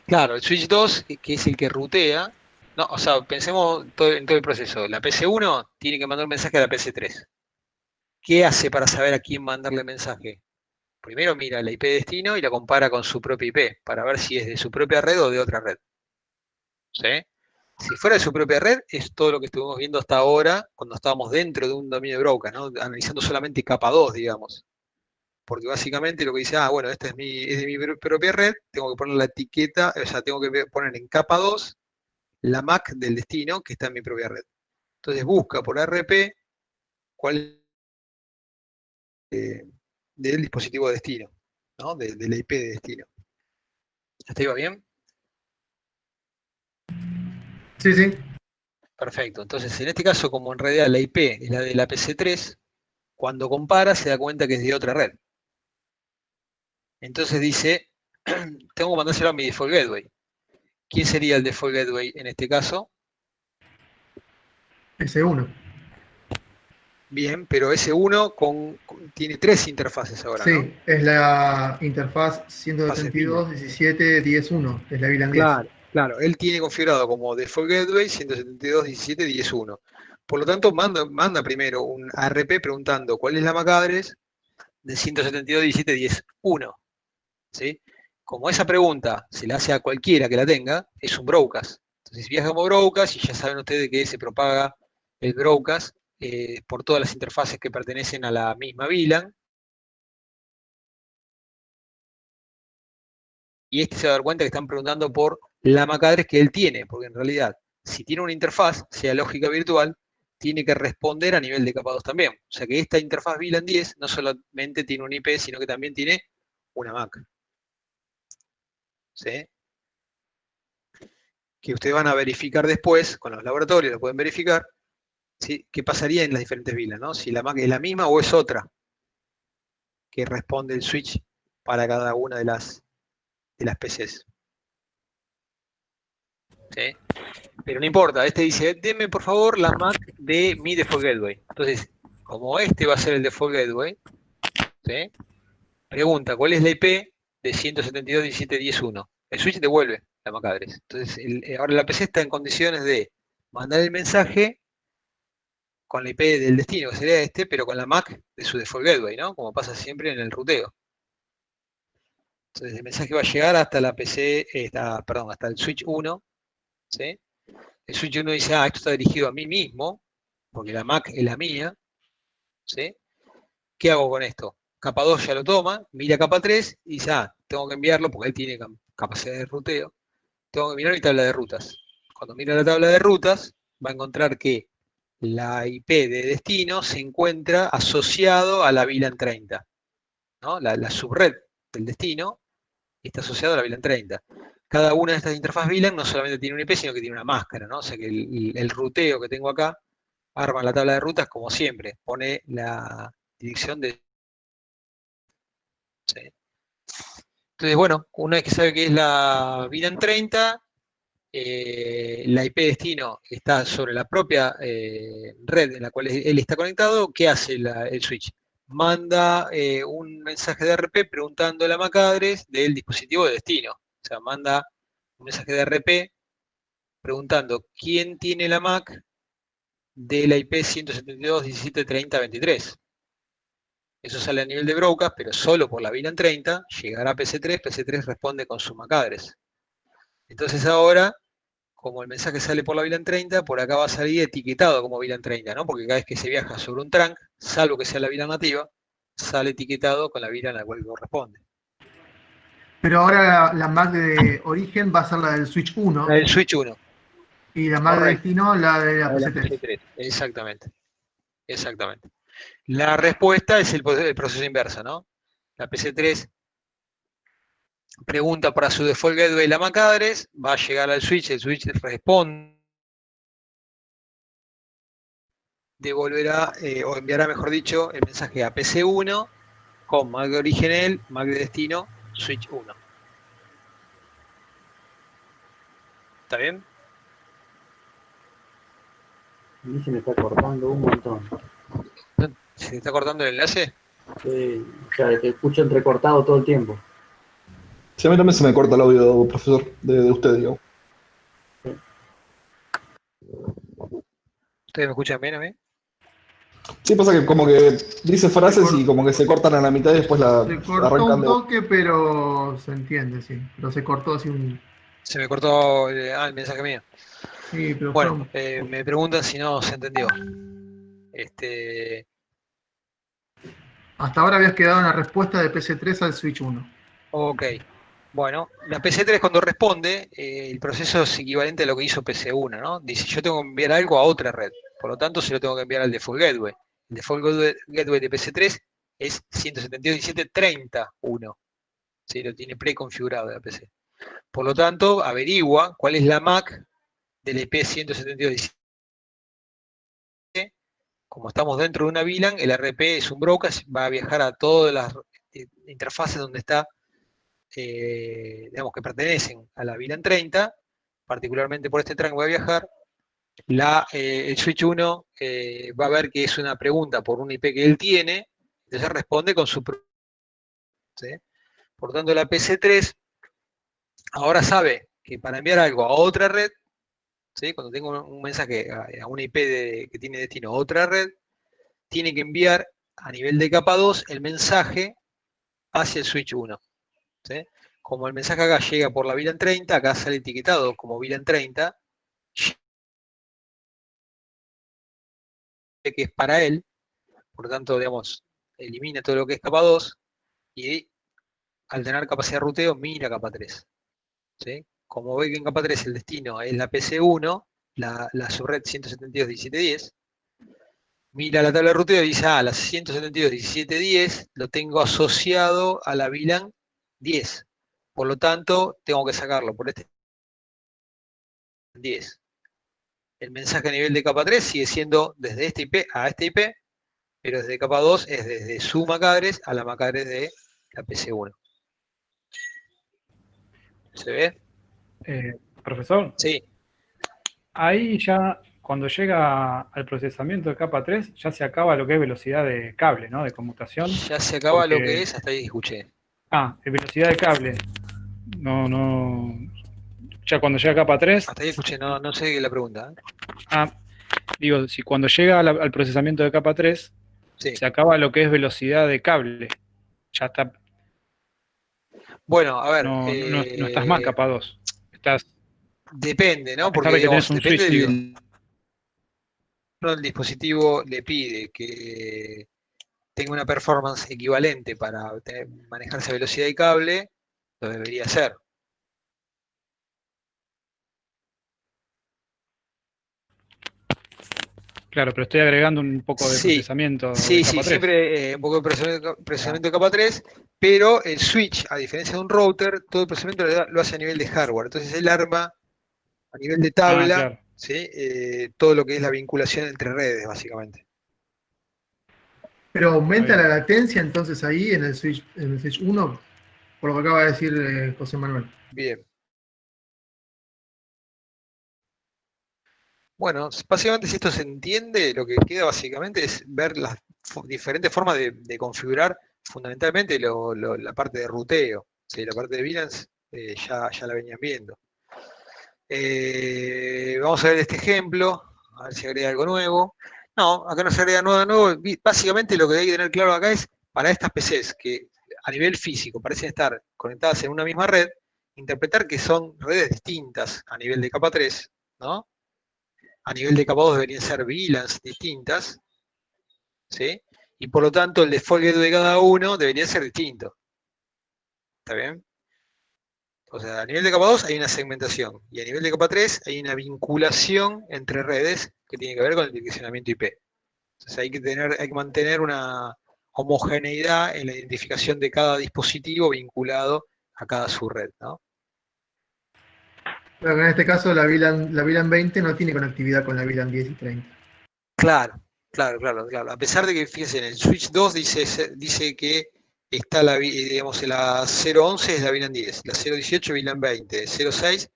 Claro, el Switch 2, que es el que rutea, no, o sea, pensemos en todo el proceso. La PC1 tiene que mandar un mensaje a la PC3. ¿Qué hace para saber a quién mandarle mensaje? Primero mira la IP de destino y la compara con su propia IP, para ver si es de su propia red o de otra red. ¿Sí? Si fuera de su propia red, es todo lo que estuvimos viendo hasta ahora, cuando estábamos dentro de un dominio de broca, ¿no? Analizando solamente capa 2, digamos. Porque básicamente lo que dice, bueno, esta es de mi propia red, tengo que poner la etiqueta, o sea, tengo que poner en capa 2 la MAC del destino que está en mi propia red. Entonces busca por RP cuál es del dispositivo de destino, ¿no? De la IP de destino. ¿Hasta ahí va bien? Sí, sí. Perfecto. Entonces, en este caso, como en realidad la IP es la de la PC3, cuando compara se da cuenta que es de otra red. Entonces dice, tengo que mandárselo a mi default gateway. ¿Quién sería el default gateway en este caso? S1. Bien, pero S1 tiene tres interfaces ahora, ¿no? Sí, es la interfaz Fases VLAN. 172.17.10.1, que es la VLAN 10. Claro, claro. Él tiene configurado como default gateway 172.17.10.1. Por lo tanto, manda primero un ARP preguntando cuál es la MAC address de 172.17.10.1. ¿Sí? Como esa pregunta se la hace a cualquiera que la tenga, es un broadcast. Entonces viaja como broadcast y ya saben ustedes que se propaga el broadcast por todas las interfaces que pertenecen a la misma VLAN y este se va a dar cuenta que están preguntando por la MAC address que él tiene, porque en realidad, si tiene una interfaz, sea lógica virtual, tiene que responder a nivel de capa 2 también. O sea que esta interfaz VLAN 10 no solamente tiene un IP, sino que también tiene una MAC. ¿Sí? Que ustedes van a verificar después, con los laboratorios lo pueden verificar, ¿sí? ¿Qué pasaría en las diferentes VLAN, ¿no? Si la MAC es la misma o es otra que responde el switch para cada una de las PCs. ¿Sí? Pero no importa, este dice, deme por favor la MAC de mi default gateway. Entonces, como este va a ser el default gateway, ¿sí? Pregunta, ¿cuál es la IP de 172.17.10.1? El switch devuelve la MAC address. Entonces, ahora la PC está en condiciones de mandar el mensaje con la IP del destino, que sería este, pero con la MAC de su default gateway, ¿no? Como pasa siempre en el ruteo. Entonces, el mensaje va a llegar hasta la PC, perdón, hasta el switch 1, ¿sí? El switch 1 dice, esto está dirigido a mí mismo, porque la MAC es la mía, ¿sí? ¿Qué hago con esto? Capa 2 ya lo toma, mira capa 3 y dice, tengo que enviarlo porque él tiene capacidad de ruteo. Tengo que mirar mi tabla de rutas. Cuando mira la tabla de rutas, va a encontrar que la IP de destino se encuentra asociado a la VLAN 30, ¿no? La subred del destino está asociado a la VLAN 30. Cada una de estas interfaces VLAN no solamente tiene un IP, sino que tiene una máscara, ¿no? O sea que el ruteo que tengo acá arma la tabla de rutas como siempre, pone la dirección de... ¿sí? Entonces, bueno, una vez que sabe que es la VLAN 30, la IP destino está sobre la propia red en la cual él está conectado, ¿qué hace el switch? Manda un mensaje de RP preguntando la MAC address del dispositivo de destino. O sea, manda un mensaje de RP preguntando quién tiene la MAC de la IP 172.17.30.23. Eso sale a nivel de broadcast, pero solo por la VLAN 30, llegará a PC3, PC3 responde con su MAC address. Entonces ahora, como el mensaje sale por la VLAN 30, por acá va a salir etiquetado como VLAN 30, ¿no? Porque cada vez que se viaja sobre un trunk, salvo que sea la VLAN nativa, sale etiquetado con la VLAN a la cual corresponde. Pero ahora la MAC de origen va a ser la del Switch 1 La del switch 1, y la MAC de correcto. destino la de la La de la PC3. PC3, exactamente. Exactamente. La respuesta es el proceso inverso, ¿no? La PC3 pregunta para su default gateway la MAC address, va a llegar al switch, el switch responde, devolverá o enviará, mejor dicho, el mensaje a PC1 con MAC de origen él, MAC de destino, switch 1. ¿Está bien? A mí se me está cortando un montón. ¿Se está cortando el enlace? Sí, o sea, te escucho entrecortado todo el tiempo. Sí, a mí también se me corta el audio, profesor, de usted, digo. ¿Ustedes me escuchan bien a mí? Sí, pasa que como que dice frases y como que se cortan a la mitad y después la Se cortó arrancan un de... toque, pero se entiende, sí. Pero se cortó así un... Se me cortó el mensaje mío. Sí, pero fue Bueno, un... me preguntan si no se entendió. Este, Hasta ahora habías quedado en la respuesta de PC3 al Switch 1. ok. Bueno, la PC3 cuando responde, el proceso es equivalente a lo que hizo PC1, ¿no? Dice, yo tengo que enviar algo a otra red. Por lo tanto, se lo tengo que enviar al default gateway. El default gateway de PC3 es 172.17.30.1. ¿Sí? Lo tiene preconfigurado la PC. Por lo tanto, averigua cuál es la MAC del IP 172.17. Como estamos dentro de una VLAN, el RP es un broker, va a viajar a todas las interfaces donde está, digamos que pertenecen a la VLAN 30, particularmente por este trunk va a viajar. El switch 1 va a ver que es una pregunta por un IP que él tiene, entonces responde con su... ¿sí? Por lo tanto, la PC3 ahora sabe que para enviar algo a otra red, ¿sí? Cuando tengo un mensaje a una IP que tiene destino a otra red, tiene que enviar a nivel de capa 2 el mensaje hacia el switch 1. ¿Sí? Como el mensaje acá llega por la VLAN 30, acá sale etiquetado como VLAN 30, que es para él, por lo tanto, digamos, elimina todo lo que es capa 2 y al tener capacidad de ruteo, mira capa 3. ¿Sí? Como ve que en capa 3 el destino es la PC1, la subred 172.17.10, mira la tabla de ruteo y dice, la 172.17.10 lo tengo asociado a la VLAN 10. Por lo tanto, tengo que sacarlo por este 10. El mensaje a nivel de capa 3 sigue siendo desde este IP a este IP, pero desde capa 2 es desde su MAC address a la MAC address de la PC1. ¿Se ve? Profesor, Sí. ahí ya, cuando llega al procesamiento de capa 3, ya se acaba lo que es velocidad de cable, ¿no? De conmutación. Ya se acaba lo que Porque, es, hasta ahí escuché. velocidad de cable. No. Ya cuando llega a capa 3, Hasta ahí escuché, no sé la pregunta. digo, si cuando llega al procesamiento de capa 3, Sí. se acaba lo que es velocidad de cable. Ya está. Bueno, a ver. No estás más en capa 2. Estás, Depende, ¿no? a pesar Porque, de que tenés digamos, un depende switch, digo. el dispositivo le pide que tenga una performance equivalente para manejar esa velocidad de cable, lo debería hacer. Claro, pero estoy agregando un poco de Sí, procesamiento de sí, capa 3. siempre un poco de procesamiento de capa 3, pero el switch, a diferencia de un router, todo el procesamiento lo hace a nivel de hardware. Entonces él arma a nivel de tabla, Claro. ¿sí? Todo lo que es la vinculación entre redes, básicamente. Pero aumenta Está la bien. latencia entonces ahí en el switch 1, por lo que acaba de decir José Manuel. Bien. Bueno, básicamente si esto se entiende, lo que queda básicamente es ver las diferentes formas de configurar fundamentalmente la parte de ruteo. ¿Sí? La parte de VLANs ya la venían viendo. Vamos a ver este ejemplo, a ver si agrega algo nuevo. No, acá no se agrega nada nuevo. Básicamente lo que hay que tener claro acá es, para estas PCs que a nivel físico parecen estar conectadas en una misma red, interpretar que son redes distintas a nivel de capa 3, ¿no? A nivel de capa 2 deberían ser VLANs distintas, ¿sí? Y por lo tanto el default gateway de cada uno debería ser distinto. ¿Está bien? O sea, a nivel de capa 2 hay una segmentación y a nivel de capa 3 hay una vinculación entre redes que tiene que ver con el direccionamiento IP. Entonces hay que mantener una homogeneidad en la identificación de cada dispositivo vinculado a cada subred, ¿no? Pero en este caso la VLAN 20 no tiene conectividad con la VLAN 10 y 30. Claro. A pesar de que, fíjense, en el Switch 2 dice que está digamos, la 011 es la VLAN 10, la 018 VLAN 20, 06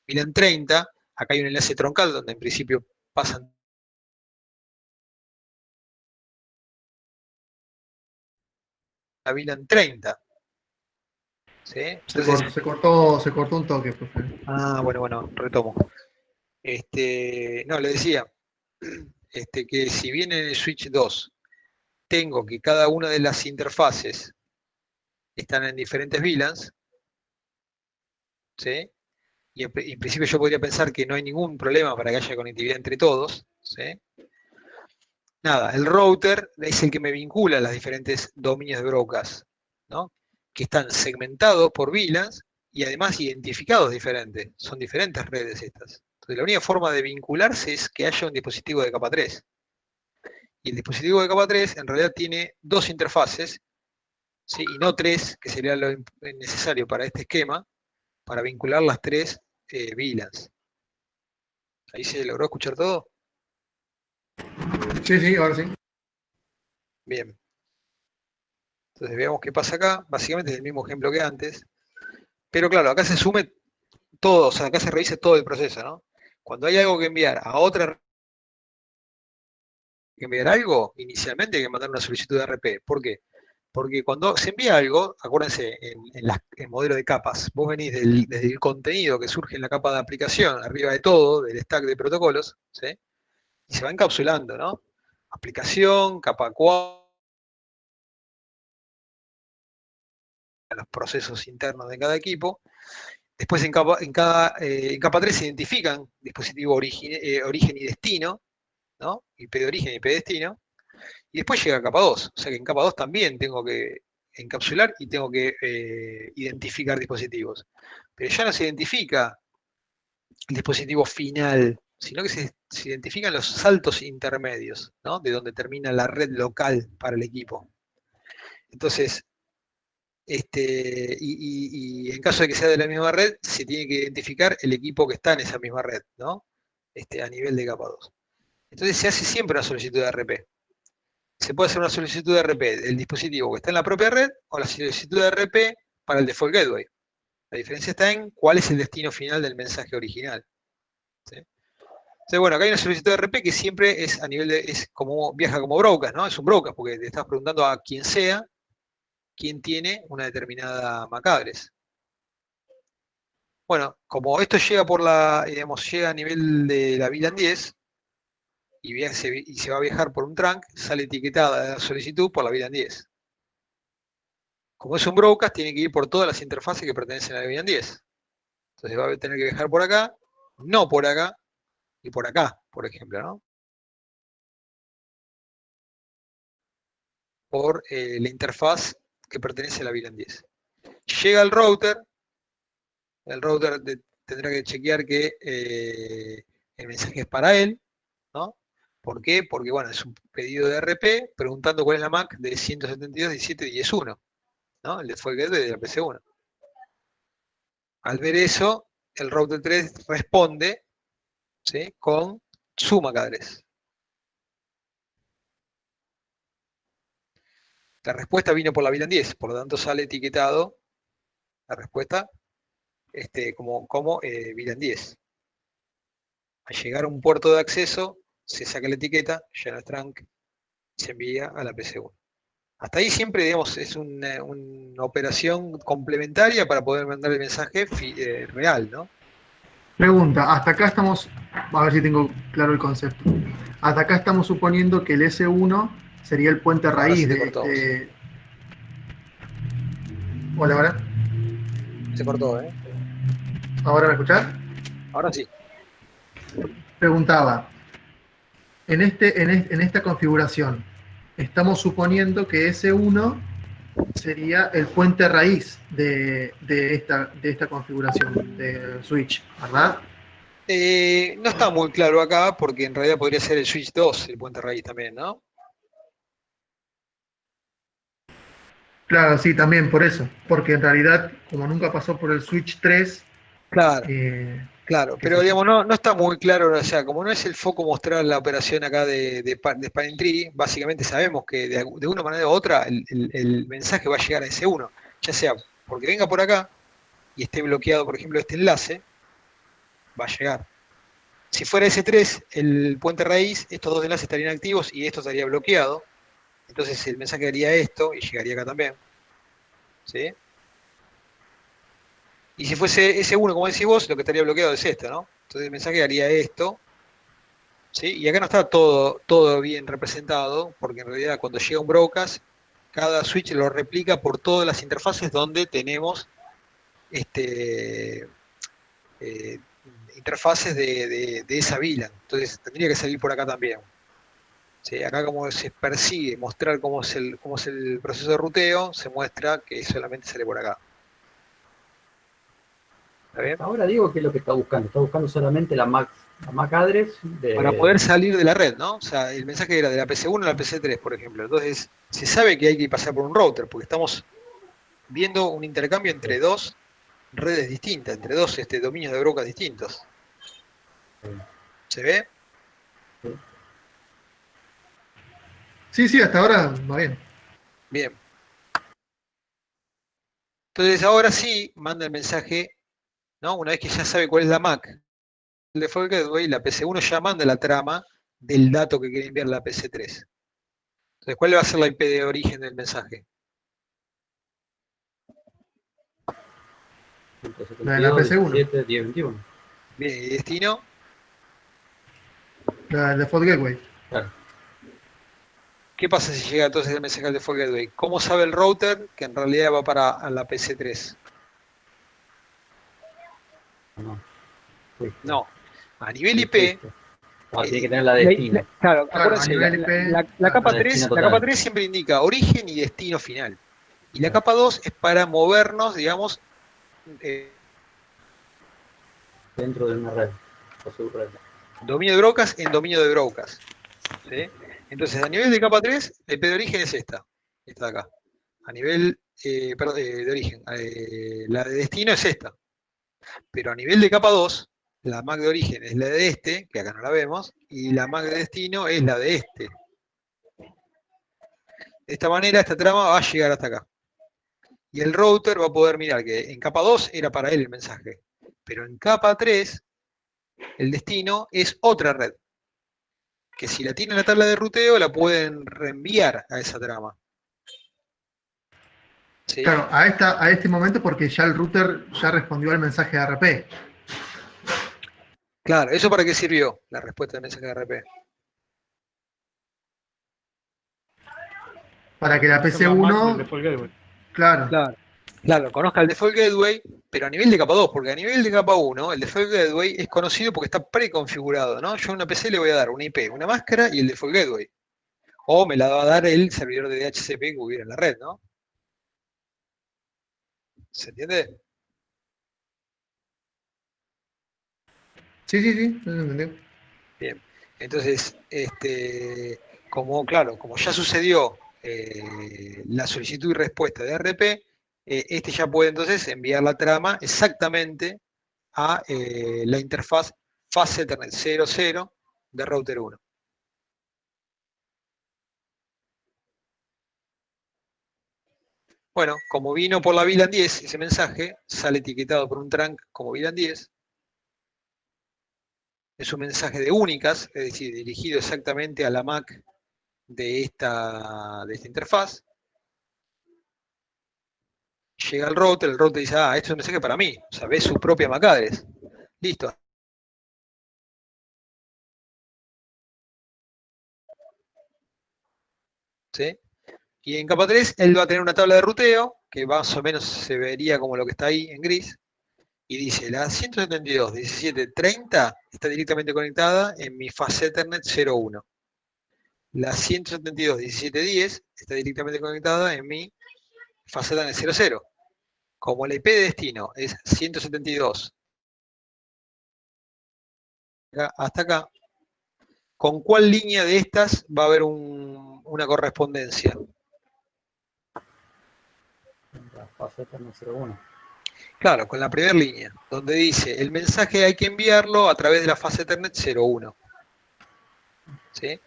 VLAN 30, acá hay un enlace troncal donde en principio pasan a VLAN 30. ¿Sí? Entonces, Se cortó un toque, profe. bueno, retomo. No, le decía que si bien en el Switch 2 tengo que cada una de las interfaces están en diferentes VLANs, ¿sí? Y en principio yo podría pensar que no hay ningún problema para que haya conectividad entre todos, ¿sí? Nada, el router es el que me vincula a las diferentes dominios de broadcast, ¿no? Que están segmentados por VLANs y además identificados diferentes. Son diferentes redes estas. Entonces la única forma de vincularse es que haya un dispositivo de capa 3. Y el dispositivo de capa 3 en realidad tiene dos interfaces, ¿sí? Y no tres, que sería lo necesario para este esquema, para vincular las tres VLANs. ¿Ahí se logró escuchar todo? Sí, ahora sí. Bien. Entonces veamos qué pasa acá. Básicamente es el mismo ejemplo que antes. Pero claro, acá se sume todo, o sea, acá se revisa todo el proceso, ¿no? Cuando hay algo que enviar a otra, que enviar algo, inicialmente hay que mandar una solicitud de RP. ¿Por qué? Porque cuando se envía algo, acuérdense, en modelo de capas, vos venís desde el contenido que surge en la capa de aplicación, arriba de todo, del stack de protocolos, ¿sí? Y se va encapsulando, ¿no? Aplicación, capa 4, los procesos internos de cada equipo. Después en capa 3 se identifican dispositivo origen y destino, ¿no? IP de origen y IP de destino. Y después llega a capa 2. O sea que en capa 2 también tengo que encapsular y tengo que identificar dispositivos. Pero ya no se identifica el dispositivo final, sino que se identifican los saltos intermedios, ¿no? De donde termina la red local para el equipo. Entonces, y en caso de que sea de la misma red, se tiene que identificar el equipo que está en esa misma red, ¿no? A nivel de capa 2. Entonces se hace siempre una solicitud de RP. Se puede hacer una solicitud de RP del dispositivo que está en la propia red o la solicitud de RP para el default gateway. La diferencia está en cuál es el destino final del mensaje original. ¿Sí? Entonces, bueno, acá hay una solicitud de RP que siempre es a nivel de, viaja como broadcast, ¿no? Es un broadcast porque le estás preguntando a quien sea quién tiene una determinada MAC address. Bueno, como esto llega llega a nivel de la VLAN 10 y se va a viajar por un trunk, sale etiquetada la solicitud por la VLAN 10. Como es un broadcast, tiene que ir por todas las interfaces que pertenecen a la VLAN 10. Entonces va a tener que viajar por acá, no por acá, y por acá, por ejemplo, ¿no? Por la interfaz que pertenece a la VLAN 10. Llega el router tendrá que chequear que el mensaje es para él, ¿no? ¿Por qué? Porque, bueno, es un pedido de RP preguntando cuál es la MAC de 172.17.10.1, ¿no? El default gateway de la PC1. Al ver eso, el router 3 responde, ¿sí? Con su MAC address. La respuesta vino por la VLAN 10, por lo tanto sale etiquetado la respuesta como VLAN 10. Al llegar a un puerto de acceso, se saca la etiqueta, ya no es trunk, se envía a la PC1. Hasta ahí siempre, digamos, es una operación complementaria para poder mandar el mensaje real, ¿no? Pregunta, hasta acá estamos, a ver si tengo claro el concepto. Hasta acá estamos suponiendo que el S1 sería el puente raíz de... Hola, hola. Se cortó, ¿eh? ¿Ahora me escuchás? Ahora sí. Preguntaba, en esta configuración, estamos suponiendo que S1 sería el puente raíz de esta configuración de switch, ¿verdad? No está muy claro acá, porque en realidad podría ser el switch 2, el puente raíz también, ¿no? Claro, sí, también por eso, porque en realidad, como nunca pasó por el switch 3, claro. Claro, pero digamos, no está muy claro, o sea, como no es el foco mostrar la operación acá de Spanning Tree, básicamente sabemos que de una manera u otra el mensaje va a llegar a ese uno, ya sea porque venga por acá y esté bloqueado, por ejemplo, este enlace, va a llegar. Si fuera ese 3, el puente raíz, estos dos enlaces estarían activos y esto estaría bloqueado, entonces el mensaje haría esto y llegaría acá también. ¿Sí? Y si fuese ese 1, como decís vos, lo que estaría bloqueado es esto, ¿no? Entonces el mensaje haría esto, ¿sí? Y acá no está todo bien representado, porque en realidad cuando llega un broadcast, cada switch lo replica por todas las interfaces donde tenemos interfaces de esa VLAN. Entonces tendría que salir por acá también. ¿Sí? Acá como se persigue mostrar cómo es el proceso de ruteo, se muestra que solamente sale por acá. ¿Está bien? Ahora digo, ¿qué es lo que está buscando? Está buscando solamente la MAC address para poder salir de la red, ¿no? O sea, el mensaje era de la PC1 a la PC3, por ejemplo. Entonces, se sabe que hay que pasar por un router, porque estamos viendo un intercambio entre dos redes distintas, entre dos dominios de broadcast distintos. ¿Se ve? Sí, hasta ahora va bien. Bien. Entonces, ahora sí, manda el mensaje, ¿no? Una vez que ya sabe cuál es la MAC, el default gateway, la PC1 ya manda la trama del dato que quiere enviar la PC3. Entonces, ¿cuál va a ser la IP de origen del mensaje? La de la PC1. 17, 10, 21. Bien, ¿y destino? La del default gateway. Claro. ¿Qué pasa si llega entonces el mensaje al default gateway? ¿Cómo sabe el router que en realidad va para la PC3? No. A nivel IP... tiene que tener la destino. Claro, acuérdense, la capa 3 siempre indica origen y destino final. Y la capa 2 es para movernos, digamos, Dentro de una red o subred. dominio de brocas en dominio de brocas. ¿Sí? Entonces, a nivel de capa 3, la IP de origen es esta de acá. A nivel perdón, de origen, la de destino es esta. Pero a nivel de capa 2, la MAC de origen es la de este, que acá no la vemos, y la MAC de destino es la de este. De esta manera, esta trama va a llegar hasta acá. Y el router va a poder mirar que en capa 2 era para él el mensaje. Pero en capa 3, el destino es otra red. Que si la tiene en la tabla de ruteo, la pueden reenviar a esa trama. ¿Sí? Claro, a este momento porque ya el router ya respondió al mensaje de RP. Claro, ¿eso para qué sirvió la respuesta del mensaje de RP? Para que la Esa es la Mac del PC1, default gateway. claro, Claro, conozca el default gateway, pero a nivel de capa 2, porque a nivel de capa 1, el default gateway es conocido porque está preconfigurado, ¿no? Yo a una PC le voy a dar una IP, una máscara y el default gateway. O me la va a dar el servidor de DHCP que hubiera en la red, ¿no? ¿Se entiende? sí, eso entendió. Bien. Entonces, como ya sucedió la solicitud y respuesta de RP, este ya puede entonces enviar la trama exactamente a la interfaz fase Ethernet 00 de router 1. Bueno, como vino por la VLAN 10, ese mensaje sale etiquetado por un trunk como VLAN 10. Es un mensaje de únicas, es decir, dirigido exactamente a la MAC de esta interfaz. Llega al router, el router dice, esto es un mensaje para mí. O sea, ve su propia MAC address. Listo. ¿Sí? Y en capa 3, él va a tener una tabla de ruteo, que más o menos se vería como lo que está ahí en gris, y dice, la 172.17.30 está directamente conectada en mi fase Ethernet 01. La 172.17.10 está directamente conectada en mi fase Ethernet 00. Como la IP de destino es 172 hasta acá, ¿con cuál línea de estas va a haber una correspondencia? La fase Ethernet 01. Claro, con la primera línea, donde dice, el mensaje hay que enviarlo a través de la fase Ethernet 01. ¿Sí?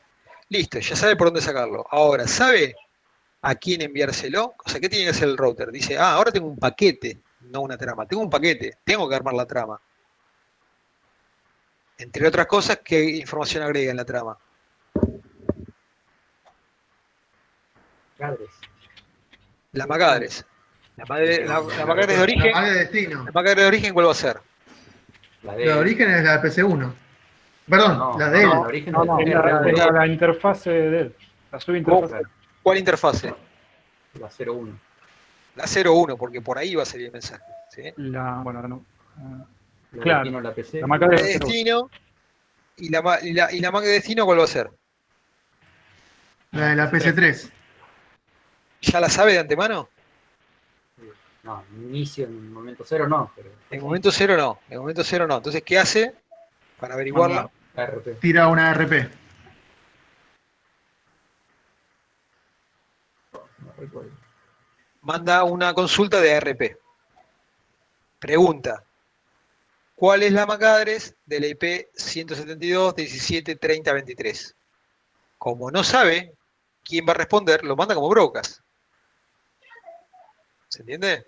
Listo, ya sabe por dónde sacarlo. Ahora, ¿sabe a quién enviárselo? O sea, ¿qué tiene que hacer el router? Dice, ahora tengo un paquete, no una trama. Tengo un paquete, tengo que armar la trama. Entre otras cosas, ¿qué información agrega en la trama? Cadres. La MAC address. La MAC address de origen. La MAC de destino. La MAC address de origen, ¿cuál va a ser? La La de origen es la de PC1. Perdón, No, la de él. no, la origen No, es no, el es R1. la interfase de él. La subinterfase. ¿Cuál interfase? La 01. La 01, porque por ahí va a salir el mensaje. ¿Sí? Bueno, ahora no. La Claro. destino, la PC. La Mac La de address 01. destino y la MAC de destino, ¿cuál va a ser? La de la PC3. ¿Ya la sabe de antemano? No, inicio en el momento 0 no, pero. En momento 0 no. En momento 0 no. Entonces, ¿qué hace para averiguarla? RP. Tira una RP. No recuerdo. Manda una consulta de ARP. Pregunta, ¿cuál es la MAC address de la IP 172.17.30.23? Como no sabe quién va a responder, lo manda como brocas. ¿Se entiende?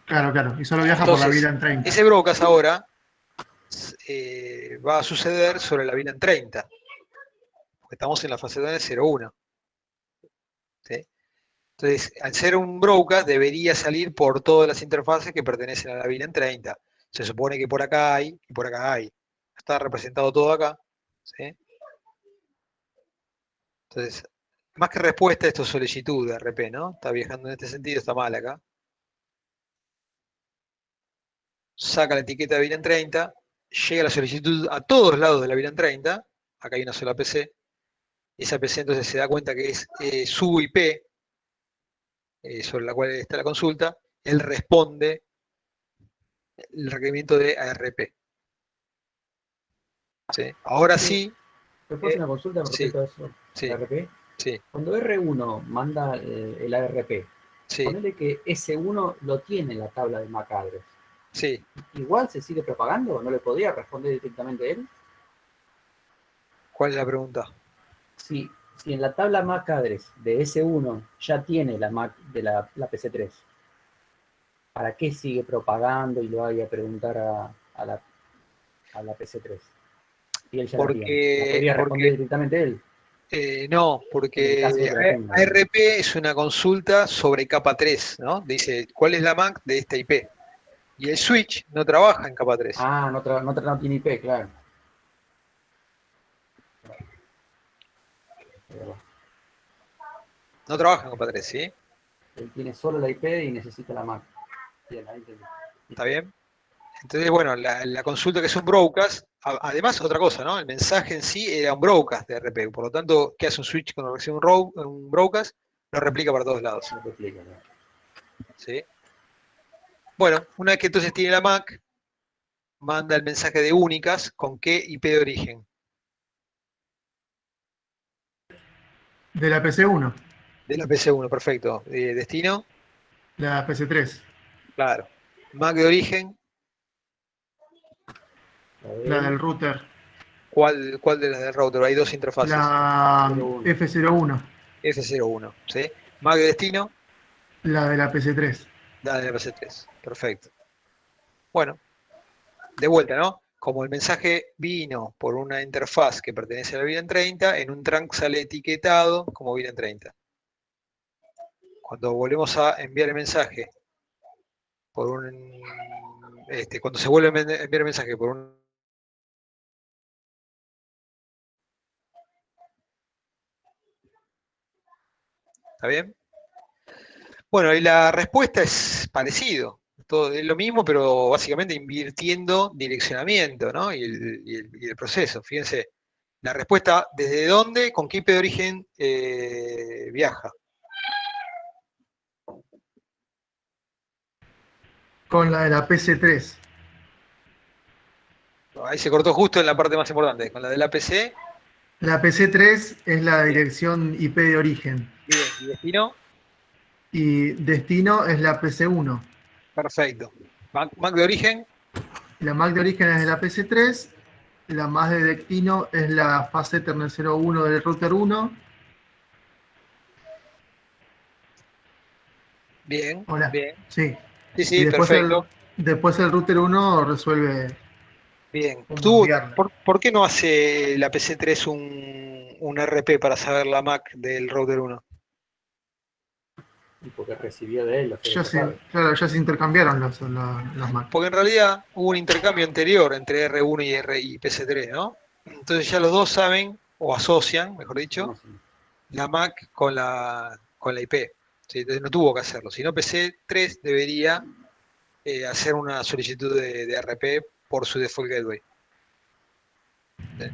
Claro. Y solo viaja por la Entonces, VLAN 30. ese brocas ahora va a suceder sobre la VLAN 30. Porque estamos en la fase de 01. ¿Sí? Entonces, al ser un broadcast, debería salir por todas las interfaces que pertenecen a la VLAN 30. Se supone que por acá hay y por acá hay. Está representado todo acá. ¿Sí? Entonces, más que respuesta, esto es solicitud de RP, ¿no? Está viajando en este sentido, está mal acá. Saca la etiqueta de VLAN 30, llega la solicitud a todos lados de la VLAN 30. Acá hay una sola PC. Esa PC entonces se da cuenta que es su IP. sobre la cual está la consulta, él responde el requerimiento de ARP. ¿Sí? Ahora sí, ¿Te puedo hacer una consulta con sí, respecto a eso? sí, ¿El ARP? sí, Cuando R1 manda el ARP, sí, ponele que S1 lo tiene en la tabla de MAC address. sí. ¿Igual se sigue propagando? ¿No le podría responder directamente él? ¿Cuál es la pregunta? Si en la tabla MAC address de S1 ya tiene la MAC de la PC3, ¿para qué sigue propagando y lo vaya a preguntar a la PC3? Y él ya la tiene. ¿La Porque, podría responder porque directamente él? no, En el caso porque de que la tenga. ARP es una consulta sobre capa 3, ¿no? Dice, ¿cuál es la MAC de esta IP? Y el switch no trabaja en capa 3. Ah, no tiene IP, claro. Es verdad. No trabaja en capa 3, ¿sí? Él tiene solo la IP y necesita la MAC. Bien, ahí entendí. ¿Está bien? Entonces, bueno, la consulta que es un broadcast, además otra cosa, ¿no? El mensaje en sí era un broadcast de RP, por lo tanto, ¿qué hace un switch cuando recibe un broadcast? Lo replica para todos lados, No te explica, ¿no? ¿sí? Bueno, una vez que entonces tiene la MAC, manda el mensaje de únicas con qué IP de origen. De la PC1, De la PC1, perfecto. Destino, la PC3, claro. MAC de origen, La de la él, del router, ¿cuál de las del router? Hay dos interfaces. la 01. F01, F01, ¿sí? MAC de destino, la de la PC3. la de la PC3. Perfecto. Bueno, de vuelta, ¿no? Como el mensaje vino por una interfaz que pertenece a la VLAN 30, en un trunk sale etiquetado como VLAN 30. Cuando volvemos a enviar el mensaje por un... cuando se vuelve a enviar el mensaje por un... ¿Está bien? Bueno, y la respuesta es parecido. Todo, es lo mismo, pero básicamente invirtiendo direccionamiento, ¿no? Y el proceso. Fíjense, la respuesta, ¿desde dónde, con qué IP de origen viaja? Con la de la PC3. Ahí se cortó justo en la parte más importante. Con la de la PC, La PC3 es la bien, dirección IP de origen bien. Y destino, y destino es la PC1. perfecto. Mac de origen, La MAC de origen es de la PC3, la MAC de destino es la fase Ethernet 01 del router 1. bien, Hola, bien. sí. Sí, Y sí, perfecto. después el router 1 resuelve Bien. cómo ¿Tú, enviarla. por qué no hace la PC3 un RP para saber la MAC del router 1? Y porque recibió de él los RP. Claro, ya se intercambiaron los MAC. Porque en realidad hubo un intercambio anterior entre R1 y PC3, ¿no? Entonces ya los dos saben, o asocian, mejor Se dicho, conocen. la MAC con la IP. ¿Sí? Entonces no tuvo que hacerlo. Si no, PC3 debería hacer una solicitud de RP por su default gateway. ¿Sí?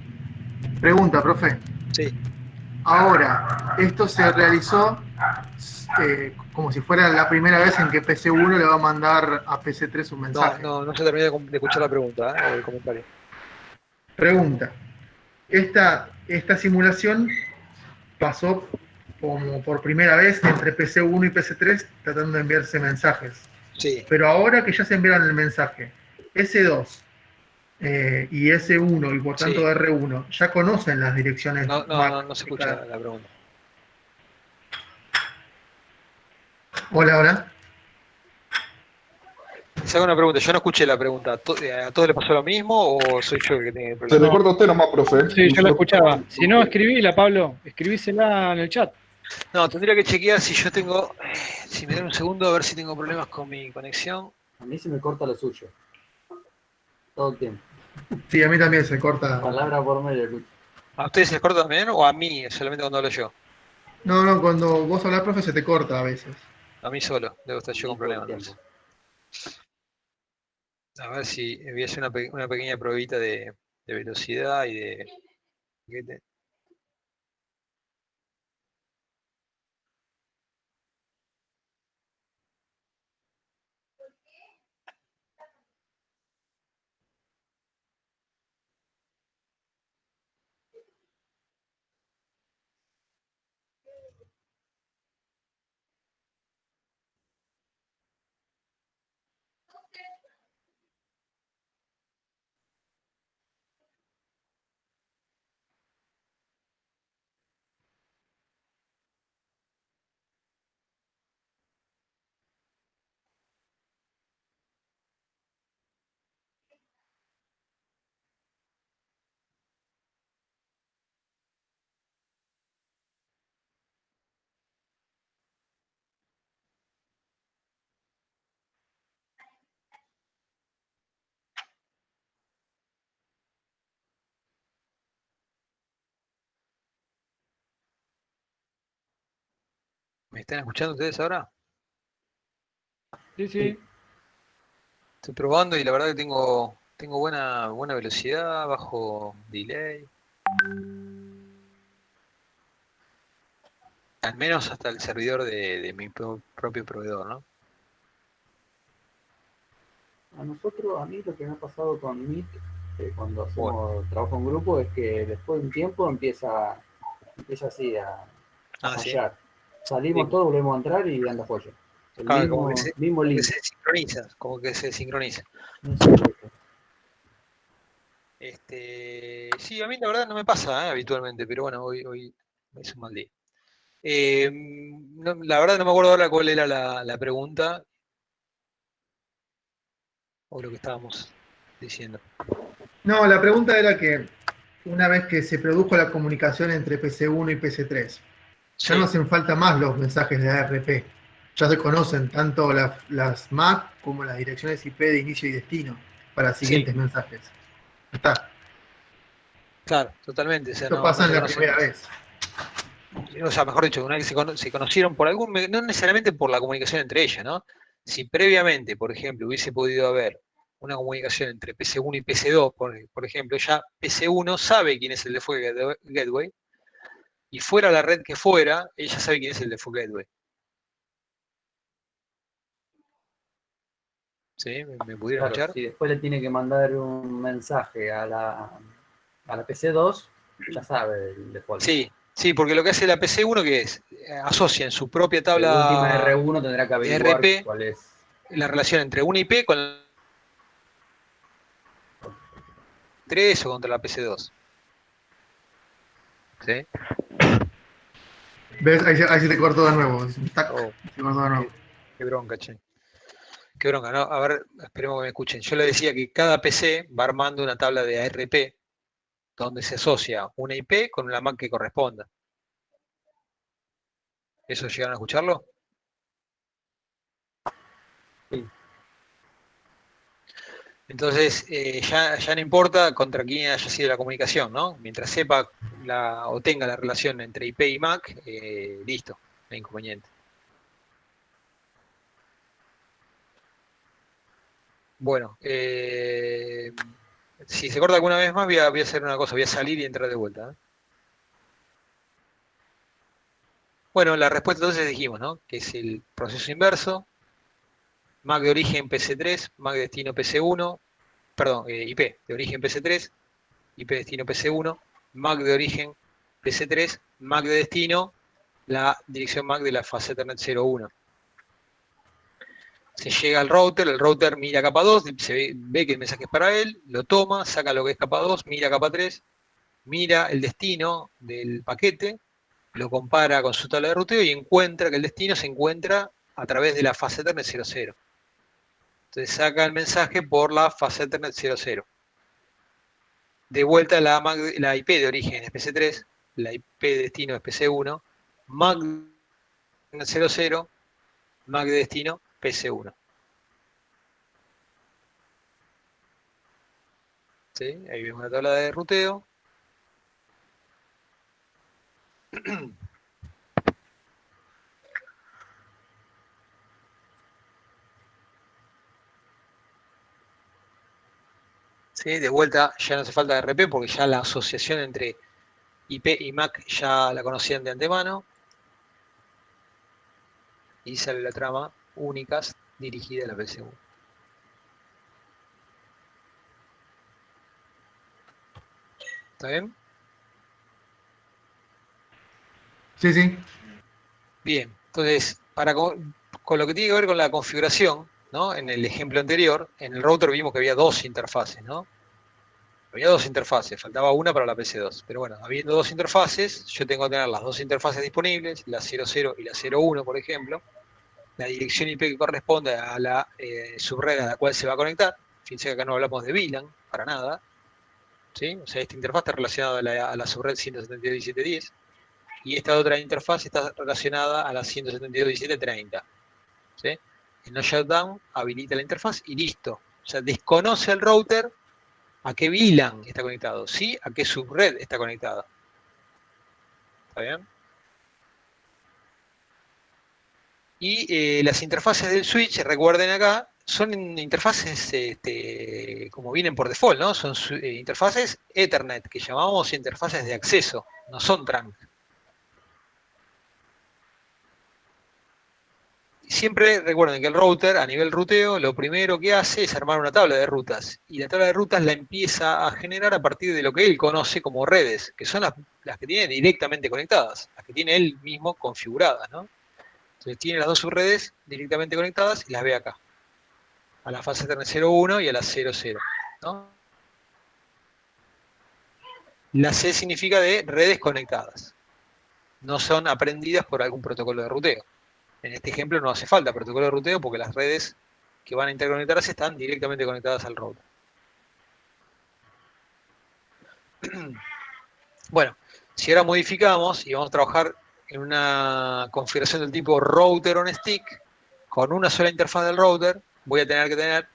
Pregunta, profe. Sí. Ahora, esto se realizó como si fuera la primera vez en que PC1 le va a mandar a PC3 un No, mensaje. no, no se terminó de escuchar la pregunta, o el comentario. Pregunta. Esta simulación pasó como por primera vez entre PC1 y PC3 tratando de enviarse mensajes. Sí. Pero ahora que ya se enviaron el mensaje, S2 y S1 y por Sí. tanto R1 ya conocen las direcciones No, no, no, MAC no se de escucha cada. la pregunta. Hola, hola. Les hago una pregunta. Yo no escuché la pregunta. ¿A todos les pasó lo mismo o soy yo el que tiene el Se le problema? No, corta a usted nomás, profe. sí, yo la Nosotros escuchaba. Si no, escribíla, Pablo. Escribísela en el chat. No, tendría que chequear si yo tengo. Si me dan un segundo, a ver si tengo problemas con mi conexión. A mí se me corta lo suyo. Todo el tiempo. Sí, a mí también se corta. Palabra por medio, escucho. ¿A ustedes se les corta también o a mí, solamente cuando hablo yo? No, no, cuando vos hablas, profe, se te corta a veces. A mí solo. Debo estar A yo mí con todo el problemas tiempo. entonces. A ver si voy a hacer una pequeña probita de velocidad y de. ¿Me están escuchando ustedes ahora? Sí, sí. Estoy probando y la verdad que tengo buena velocidad, bajo delay. Al menos hasta el servidor de mi propio proveedor, ¿no? A mí lo que me ha pasado con Meet, cuando Bueno, hacemos trabajo en grupo, es que después de un tiempo empieza así a sí. fallar. Salimos Sí, todos, volvemos a entrar y anda pollo. El claro, mismo como que link. se sincroniza, como que se sincroniza. No sé por qué. Sí, a mí la verdad no me pasa, habitualmente, pero bueno, hoy es un mal día. La verdad no me acuerdo ahora cuál era la pregunta o lo que estábamos diciendo. No, la pregunta era que una vez que se produjo la comunicación entre PC1 y PC3, ya no Sí, hacen falta más los mensajes de ARP. Ya se conocen tanto las MAC como las direcciones IP de inicio y destino para sí, siguientes mensajes. Ya está. claro, totalmente. O sea, Esto no pasa en se la conocen primera más. vez. O sea, mejor dicho, una vez que se conocieron por no necesariamente por la comunicación entre ellas, ¿no? Si previamente, por ejemplo, hubiese podido haber una comunicación entre PC1 y PC2, por ejemplo, ya PC1 sabe quién es el default gateway, y fuera la red que fuera, ella sabe quién es el default gateway. ¿Sí? ¿Me pudieron Claro, escuchar? si después le tiene que mandar un mensaje a la PC2, ya sabe el default. Sí, sí, porque lo que hace la PC1 que es, asocia en su propia De última tabla R1 tendrá que de averiguar RP cuál es. la relación entre una IP con 3 o contra la PC2. ¿Sí? ¿Ves? Ahí se te cortó de nuevo. Tac, Oh, se cortó de nuevo. qué bronca, che. Qué bronca, ¿no? A ver, esperemos que me escuchen. Yo le decía que cada PC va armando una tabla de ARP donde se asocia una IP con la MAC que corresponda. ¿Eso llegaron a escucharlo? Sí. Entonces, ya no importa contra quién haya sido la comunicación, ¿no? Mientras sepa o tenga la relación entre IP y MAC, listo, no hay inconveniente. Bueno, si se corta alguna vez más, voy a hacer una cosa, voy a salir y entrar de vuelta. ¿Eh? Bueno, la respuesta entonces dijimos, ¿no? Que es el proceso inverso, MAC de origen PC3, MAC de destino PC1, perdón, IP de origen PC3, IP de destino PC1, MAC de origen PC3, MAC de destino, la dirección MAC de la fase Ethernet 01. Se llega al router, el router mira capa 2, ve que el mensaje es para él, lo toma, saca lo que es capa 2, mira capa 3, mira el destino del paquete, lo compara con su tabla de ruteo y encuentra que el destino se encuentra a través de la fase Ethernet 00. Entonces saca el mensaje por la fase Ethernet 00. De vuelta la IP de origen es PC3, la IP de destino es PC1, MAC de 00, MAC de destino PC1. ¿Sí? Ahí vemos la tabla de ruteo. ¿Sí? De vuelta ya no hace falta RP porque ya la asociación entre IP y MAC ya la conocían de antemano. Y sale la trama únicas dirigida a la PC1. ¿Está bien? Sí, sí. Bien, entonces, con lo que tiene que ver con la configuración, ¿no? En el ejemplo anterior, en el router vimos que había dos interfaces, ¿no? Había dos interfaces, faltaba una para la PC2. Pero bueno, habiendo dos interfaces, yo tengo que tener las dos interfaces disponibles, la 00 y la 01, por ejemplo. La dirección IP que corresponde a la subred a la cual se va a conectar. Fíjense que acá no hablamos de VLAN, para nada. ¿Sí? O sea, esta interfaz está relacionada a la subred 172.17.10 y esta otra interfaz está relacionada a la 172.17.30. ¿Sí? El no shutdown habilita la interfaz y listo. O sea, desconoce el router a qué VLAN está conectado, sí a qué subred está conectada. ¿Está bien? Y las interfaces del switch, recuerden acá, son interfaces como vienen por default, ¿no? Son interfaces Ethernet, que llamamos interfaces de acceso, no son trunk. Siempre recuerden que el router, a nivel ruteo, lo primero que hace es armar una tabla de rutas. Y la tabla de rutas la empieza a generar a partir de lo que él conoce como redes, que son las que tiene directamente conectadas, las que tiene él mismo configuradas, ¿no? Entonces tiene las dos subredes directamente conectadas y las ve acá. A la fase Ethernet 01 y a la 00, ¿no? La C significa de redes conectadas. No son aprendidas por algún protocolo de ruteo. En este ejemplo no hace falta protocolo de ruteo porque las redes que van a interconectarse están directamente conectadas al router. Bueno, si ahora modificamos y vamos a trabajar en una configuración del tipo router on stick, con una sola interfaz del router, voy a tener que tener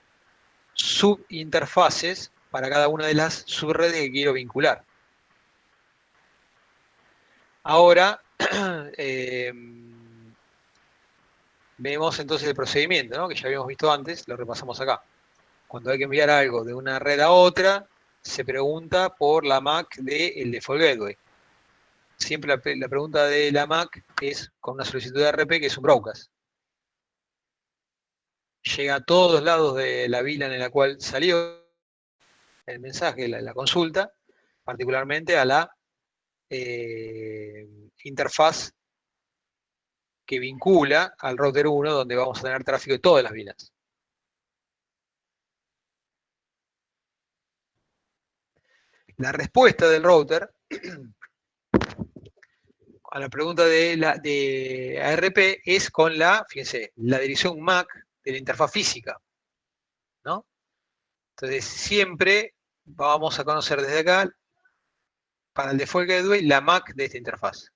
subinterfaces para cada una de las subredes que quiero vincular. Ahora, vemos entonces el procedimiento, ¿no? Que ya habíamos visto antes, lo repasamos acá. Cuando hay que enviar algo de una red a otra, se pregunta por la MAC del default gateway. Siempre la pregunta de la MAC es con una solicitud de RP que es un broadcast. Llega a todos lados de la VLAN en la cual salió el mensaje, la consulta, particularmente a la interfaz que vincula al router 1, donde vamos a tener tráfico de todas las VLANs. La respuesta del router a la pregunta de ARP es con fíjense, la dirección MAC de la interfaz física, ¿no? Entonces siempre vamos a conocer desde acá, para el default gateway, la MAC de esta interfaz.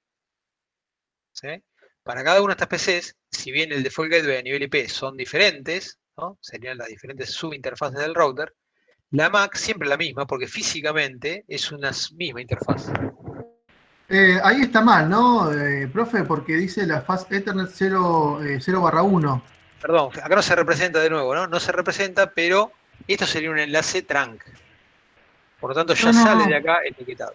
¿Sí? Para cada una de estas PCs, si bien el default gateway a nivel IP son diferentes, ¿no? Serían las diferentes subinterfaces del router, la MAC siempre es la misma, porque físicamente es una misma interfaz. Ahí está mal, ¿no, profe? Porque dice la faz Ethernet 0/1. Perdón, acá no se representa de nuevo, ¿no? No se representa, pero esto sería un enlace trunk. Por lo tanto, ya sale de acá etiquetado.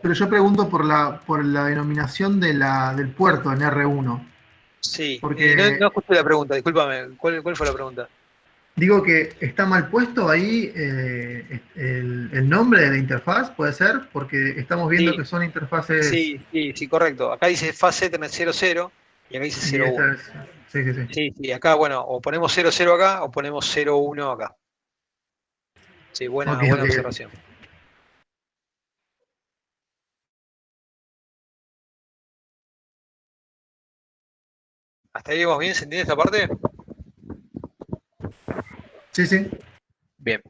Pero yo pregunto por la denominación del puerto en R1. Sí, Porque no escuché la pregunta, discúlpame. ¿Cuál fue la pregunta? digo que está mal puesto ahí el nombre de la interfaz, ¿puede ser? Porque estamos viendo Sí, que son interfaces. sí, correcto. Acá dice fase Ethernet 00 y acá dice Y esta 01. es. Sí. Sí, acá, bueno, o ponemos 00 acá o ponemos 01 acá. Sí, Ok, buena ok. observación. ¿Hasta ahí vamos bien? ¿Se entiende esta parte? Sí. Bien.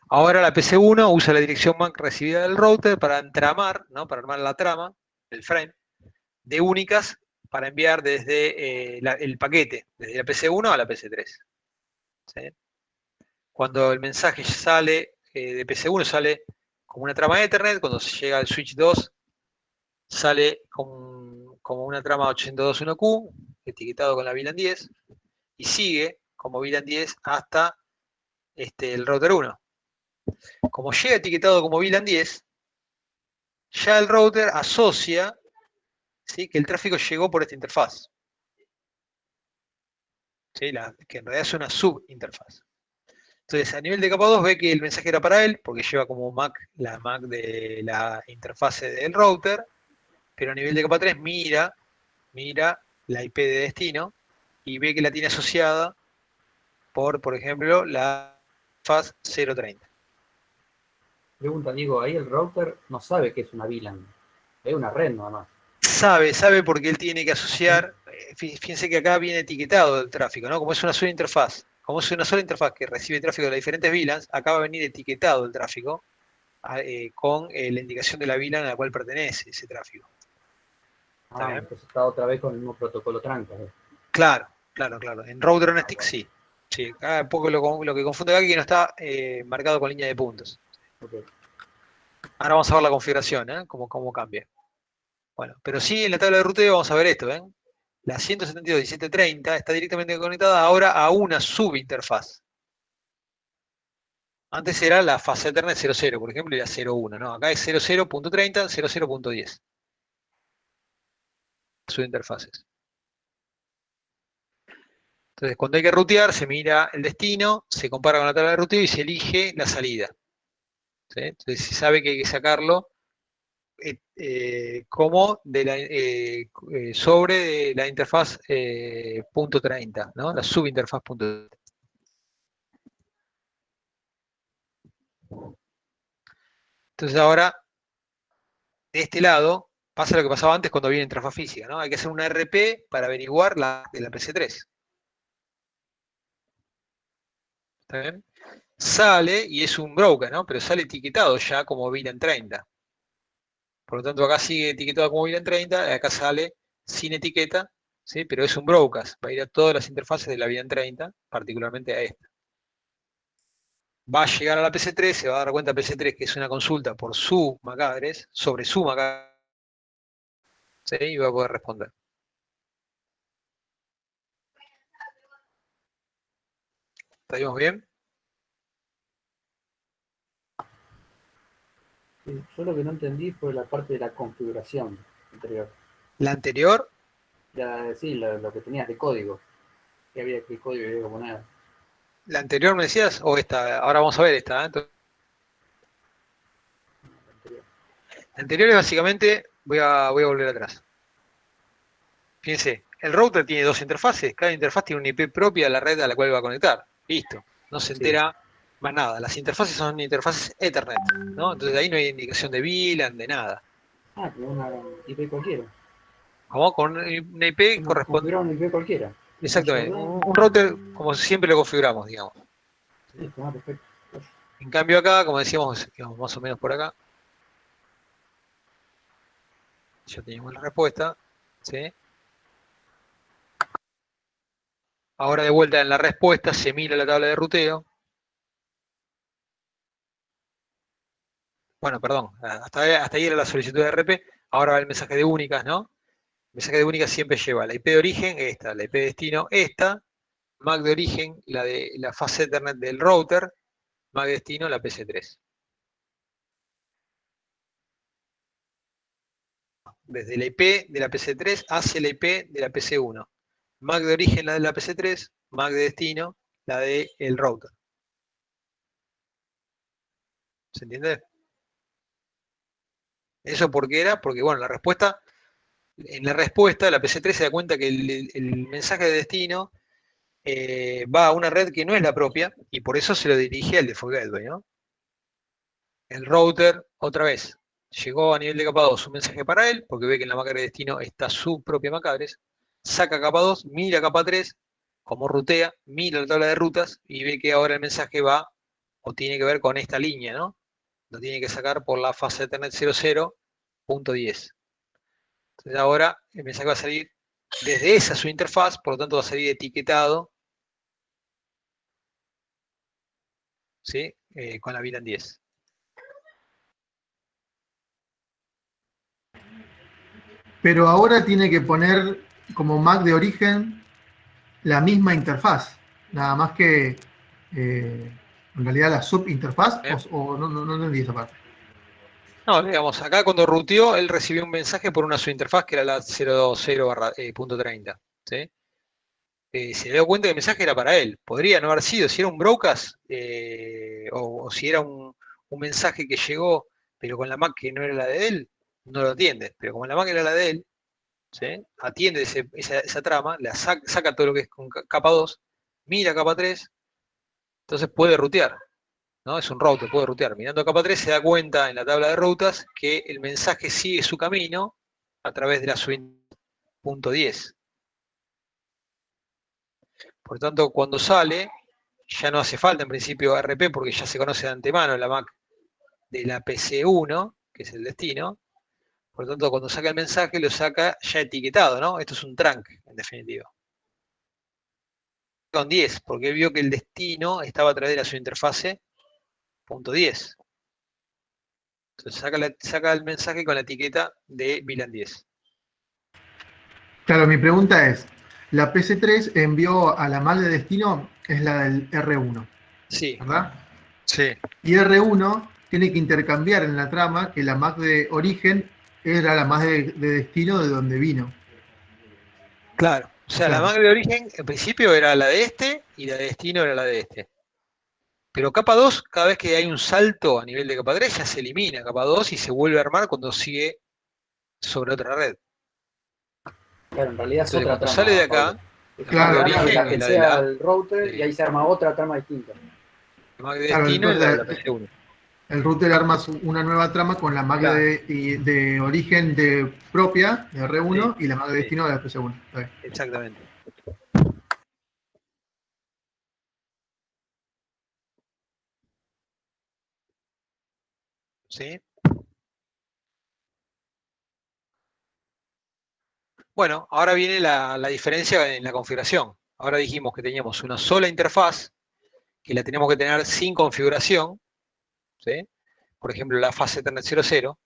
Ahora la PC1 usa la dirección MAC recibida del router para entramar, ¿no? Para armar la trama, el frame, de únicas para enviar desde el paquete, desde la PC1 a la PC3. ¿Sí? Cuando el mensaje sale de PC1 sale como una trama Ethernet, cuando se llega al switch 2 sale como una trama 802.1Q, etiquetado con la VLAN 10, y sigue como VLAN 10 hasta el router 1. Como llega etiquetado como VLAN 10, ya el router asocia, ¿sí?, que el tráfico llegó por esta interfaz, ¿sí? Que en realidad es una subinterfaz. Entonces, a nivel de capa 2 ve que el mensaje era para él, porque lleva como MAC la MAC de la interfase del router, pero a nivel de capa 3 mira la IP de destino y ve que la tiene asociada por ejemplo, la interfaz 030. Pregunta, Diego, ahí el router no sabe que es una VLAN, es una red nada más. Sabe porque él tiene que asociar, fíjense que acá viene etiquetado el tráfico, ¿no? Como es una sola interfaz, que recibe tráfico de las diferentes VLANs, acá va a venir etiquetado el tráfico con la indicación de la VLAN a la cual pertenece ese tráfico. ¿Está bien? Entonces está otra vez con el mismo protocolo tranca. Claro. En router on stick sí. Sí, acá un poco lo que confunde acá es que no está marcado con línea de puntos. Okay. Ahora vamos a ver la configuración, cómo cambia. Bueno, pero sí en la tabla de ruteo vamos a ver esto, La 172.17.30 está directamente conectada ahora a una subinterfaz. Antes era la fase Ethernet 00, por ejemplo, y la 01, ¿no? Acá es 00.30, 00.10. Subinterfaces. Entonces, cuando hay que rutear, se mira el destino, se compara con la tabla de ruteo y se elige la salida. ¿Sí? Entonces, se sabe que hay que sacarlo como de sobre de la interfaz punto 30, ¿no? La subinterfaz punto 30. Entonces ahora, de este lado, pasa lo que pasaba antes cuando había interfaz física, ¿no? Hay que hacer una RP para averiguar la de la PC3. ¿Está bien? Sale y es un broker, ¿no? Pero sale etiquetado ya como VLAN 30. Por lo tanto, acá sigue etiquetado como VLAN 30, acá sale sin etiqueta, ¿sí? Pero es un broadcast, va a ir a todas las interfaces de la VLAN 30, particularmente a esta. Va a llegar a la PC3, se va a dar cuenta PC3 que es una consulta por su MAC address, sobre su MAC address, ¿sí? Y va a poder responder. ¿Estamos bien? Sí, yo lo que no entendí fue la parte de la configuración anterior. La anterior, Sí, lo que tenías de código. ¿Qué código había que poner? la anterior me decías, o esta, ahora vamos a ver esta, ¿eh? Entonces, Anterior. la anterior es básicamente, voy a volver atrás. Fíjense, el router tiene dos interfaces, cada interfaz tiene una IP propia de la red a la cual va a conectar. Listo, no se Sí. entera más nada. Las interfaces son interfaces Ethernet, ¿no? Entonces ahí no hay indicación de VLAN, de nada. Ah, con una IP cualquiera. Como con una IP Como corresponde. configurar una IP cualquiera. Exactamente, Jordan. un router como siempre lo configuramos, digamos. Listo, perfecto. En cambio acá, como decíamos, digamos, más o menos por acá, ya teníamos la respuesta, ¿sí? Ahora de vuelta en la respuesta se mira la tabla de ruteo. Bueno, perdón, hasta ahí era la solicitud de RP, ahora va el mensaje de únicas, ¿no? El mensaje de únicas siempre lleva la IP de origen, esta, la IP de destino, esta, MAC de origen, la de la fase Ethernet del router, MAC de destino, la PC3. Desde la IP de la PC3 hacia la IP de la PC1. MAC de origen la de la PC3, MAC de destino la del router. ¿Se entiende? ¿Eso por qué era? Porque, bueno, en la respuesta la PC3 se da cuenta que el mensaje de destino va a una red que no es la propia y por eso se lo dirige al default gateway, ¿no? El router, otra vez, llegó a nivel de capa 2 un mensaje para él, porque ve que en la MAC de destino está su propia MAC address, saca capa 2, mira capa 3, como rutea, mira la tabla de rutas y ve que ahora el mensaje va o tiene que ver con esta línea, ¿no? Lo tiene que sacar por la fase Ethernet 00.10. Entonces ahora el mensaje va a salir desde esa su interfaz, por lo tanto va a salir etiquetado, ¿sí? Con la VLAN 10. Pero ahora tiene que poner como Mac de origen la misma interfaz, nada más que en realidad la subinterfaz, ¿Eh? o no entendí esa parte. No, digamos, acá cuando ruteó, él recibió un mensaje por una subinterfaz que era la 00.30, ¿sí? Se dio cuenta que el mensaje era para él. Podría no haber sido, si era un broadcast, o si era un mensaje que llegó, pero con la Mac que no era la de él, no lo atiende. Pero como la Mac era la de él, ¿sí? Atiende esa trama, saca todo lo que es con capa 2, mira capa 3, entonces puede rutear. ¿No? Es un router, puede rutear. Mirando a capa 3 se da cuenta en la tabla de rutas que el mensaje sigue su camino a través de la suite punto 10. Por tanto, cuando sale, ya no hace falta en principio RP porque ya se conoce de antemano la MAC de la PC1, que es el destino. Por lo tanto, cuando saca el mensaje, lo saca ya etiquetado, ¿no? Esto es un trunk, en definitiva. Con 10, porque él vio que el destino estaba a través de su interfase punto 10. Entonces saca el mensaje con la etiqueta de VLAN 10. Claro, mi pregunta es, la PC3 envió a la MAC de destino, es la del R1, Sí, ¿verdad? sí, Y R1 tiene que intercambiar en la trama que la MAC de origen era la MAC de destino de donde vino. claro. O O sea, la sea, MAC de origen en principio era la de este y la de destino era la de este. Pero capa 2, cada vez que hay un salto a nivel de capa 3, ya se elimina capa 2 y se vuelve a armar cuando sigue sobre otra red. Claro, en realidad es Entonces, otra cuando sale de trama, Pablo. acá, Es la MAC una de claro, trama de origen la es que la de sea la, el router y sí, ahí se arma otra trama distinta. la MAC de claro, destino es la de la entonces PC1. el router arma una nueva trama con la MAC Claro, de origen propia de sí, R1 y la MAC de sí, destino de la PC1. Está bien. exactamente. ¿Sí? Bueno, ahora viene la diferencia en la configuración. Ahora dijimos que teníamos una sola interfaz, que la tenemos que tener sin configuración, ¿sí? Por ejemplo, la fase Ethernet 00,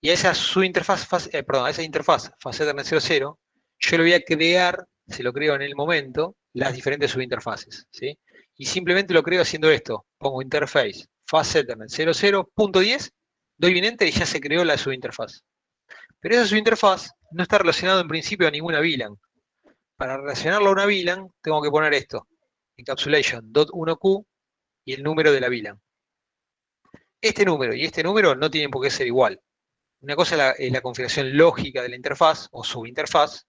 y a esa su interfaz, perdón, a esa interfaz fase Ethernet 00, yo le voy a crear, se lo creo en el momento, las diferentes subinterfaces, ¿sí? Y simplemente lo creo haciendo esto, pongo interface fase Ethernet 00.10, doy bien enter y ya se creó la subinterfaz. Pero esa subinterfaz no está relacionada en principio a ninguna VLAN. Para relacionarlo a una VLAN, tengo que poner esto, encapsulation.1q y el número de la VLAN. Este número y este número no tienen por qué ser igual. Una cosa es la configuración lógica de la interfaz o subinterfaz,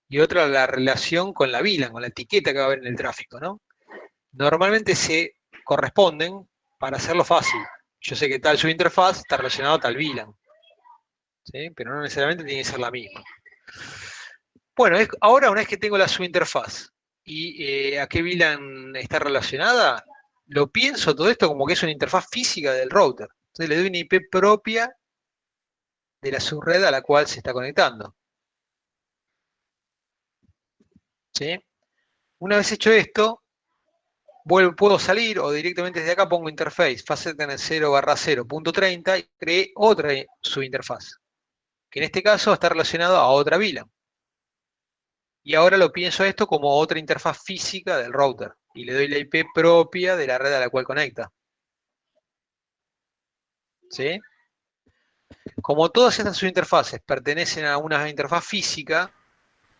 y otra la relación con la VLAN, con la etiqueta que va a haber en el tráfico, ¿no? Normalmente se corresponden para hacerlo fácil. Yo sé que tal subinterfaz está relacionado a tal VLAN, ¿sí? Pero no necesariamente tiene que ser la misma. Bueno, ahora una vez que tengo la subinterfaz y a qué VLAN está relacionada, lo pienso todo esto como que es una interfaz física del router. Entonces le doy una IP propia de la subred a la cual se está conectando, ¿sí? Una vez hecho esto, puedo salir o directamente desde acá pongo interface facetnet 0/0.30 y creé otra subinterfaz, que en este caso está relacionado a otra VLAN. Y ahora lo pienso esto como otra interfaz física del router y le doy la IP propia de la red a la cual conecta, ¿sí? Como todas estas subinterfaces pertenecen a una interfaz física,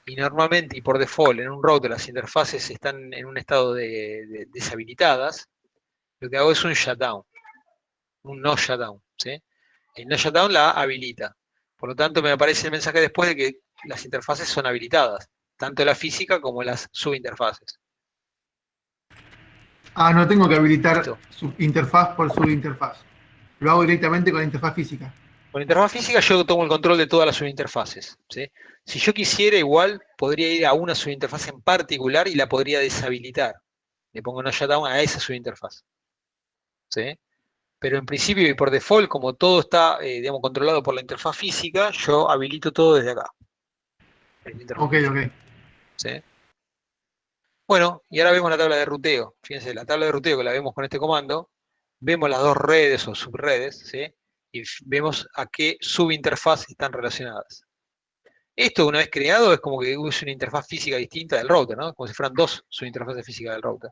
y normalmente y por default en un router las interfaces están en un estado de deshabilitadas, lo que hago es un shutdown, un no shutdown, ¿sí? El no shutdown la habilita. Por lo tanto, me aparece el mensaje después de que las interfaces son habilitadas, tanto la física como las subinterfaces. Ah, no tengo que habilitar ¿Listo? subinterfaz por subinterfaz. Lo hago directamente con la interfaz física. Con interfaz física yo tomo el control de todas las subinterfaces, ¿sí? Si yo quisiera igual, podría ir a una subinterfaz en particular y la podría deshabilitar. Le pongo no shutdown a esa subinterfaz, ¿sí? Pero en principio y por default, como todo está digamos, controlado por la interfaz física, yo habilito todo desde acá, en la interfaz Ok, física, ok. ¿sí? Bueno, y ahora vemos la tabla de ruteo. Fíjense, la tabla de ruteo que la vemos con este comando, vemos las dos redes o subredes, ¿sí? Y vemos a qué subinterfaz están relacionadas. Esto, una vez creado, es como que es una interfaz física distinta del router, ¿no? Como si fueran dos subinterfaces físicas del router.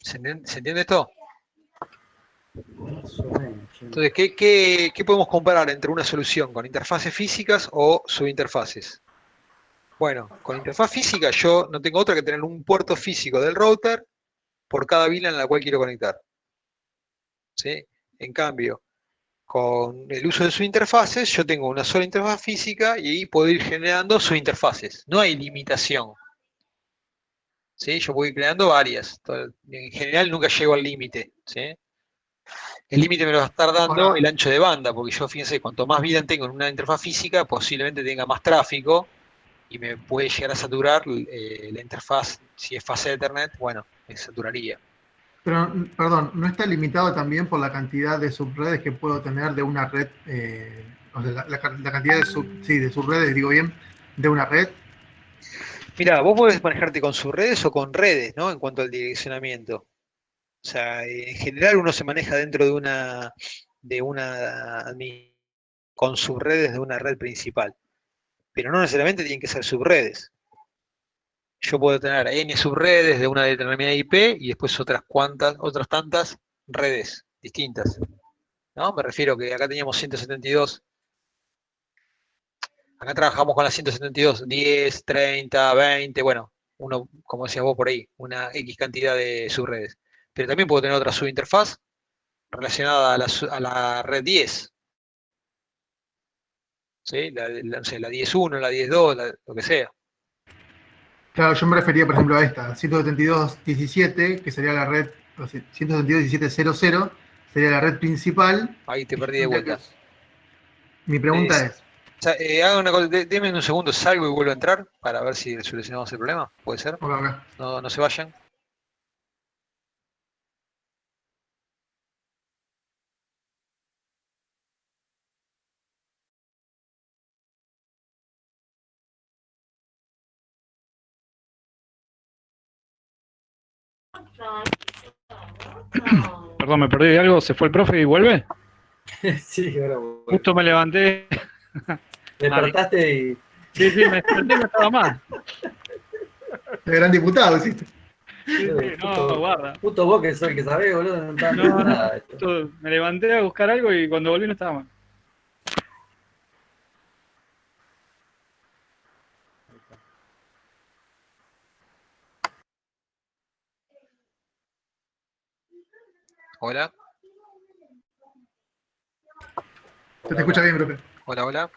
¿Se entiende esto? Más o menos, sí. Entonces, ¿qué podemos comparar entre una solución con interfaces físicas o subinterfaces? Bueno, con interfaz física yo no tengo otra que tener un puerto físico del router por cada VLAN en la cual quiero conectar, ¿sí? En cambio, con el uso de subinterfaces, yo tengo una sola interfaz física y ahí puedo ir generando subinterfaces. No hay limitación, ¿sí? Yo puedo ir creando varias. En general nunca llego al límite, ¿sí? El límite me lo va a estar dando el Ahora, ancho de banda, porque yo, fíjense, cuanto más VLAN tengo en una interfaz física, posiblemente tenga más tráfico y me puede llegar a saturar la interfaz. Si es fase Ethernet, bueno, me saturaría. pero, perdón, ¿no está limitado también por la cantidad de subredes que puedo tener de una red? O sea, la cantidad de, sí, de subredes, digo bien, de una red. Mira, vos podés manejarte con subredes o con redes, ¿no? En cuanto al direccionamiento. O sea, en general uno se maneja dentro de de una con subredes de una red principal. Pero no necesariamente tienen que ser subredes. Yo puedo tener N subredes de una determinada IP y después otras tantas redes distintas. ¿No? Me refiero que acá teníamos 172. Acá trabajamos con las 172, 10, 30, 20, bueno, uno, como decías vos por ahí, una X cantidad de subredes. Pero también puedo tener otra subinterfaz relacionada a la red 10, ¿sí? No sé, la 10.1, la 10.2, lo que sea. Claro, yo me refería, por ejemplo, a esta, 172.17, que sería la red, o sea, 172.17.00, sería la red principal. Ahí te Y yo perdí de tendría que vuelta. mi pregunta es, Haga una cosa, déme un segundo, salgo y vuelvo a entrar para ver si solucionamos el problema. ¿Puede ser? acá, acá. No, no se vayan. Perdón, me perdí de algo. ¿Se fue el profe y vuelve? Sí, ahora voy. Justo me levanté. Despertaste y. Sí, me desperté y no estaba más. El gran diputado, hiciste. Sí, no, guarda. Puto vos que soy el que sabés, boludo, no estaba No, viendo no, nada de esto. justo me levanté a buscar algo y cuando volví no estaba más. Hola, Se te escucha bien, profe. hola, hola.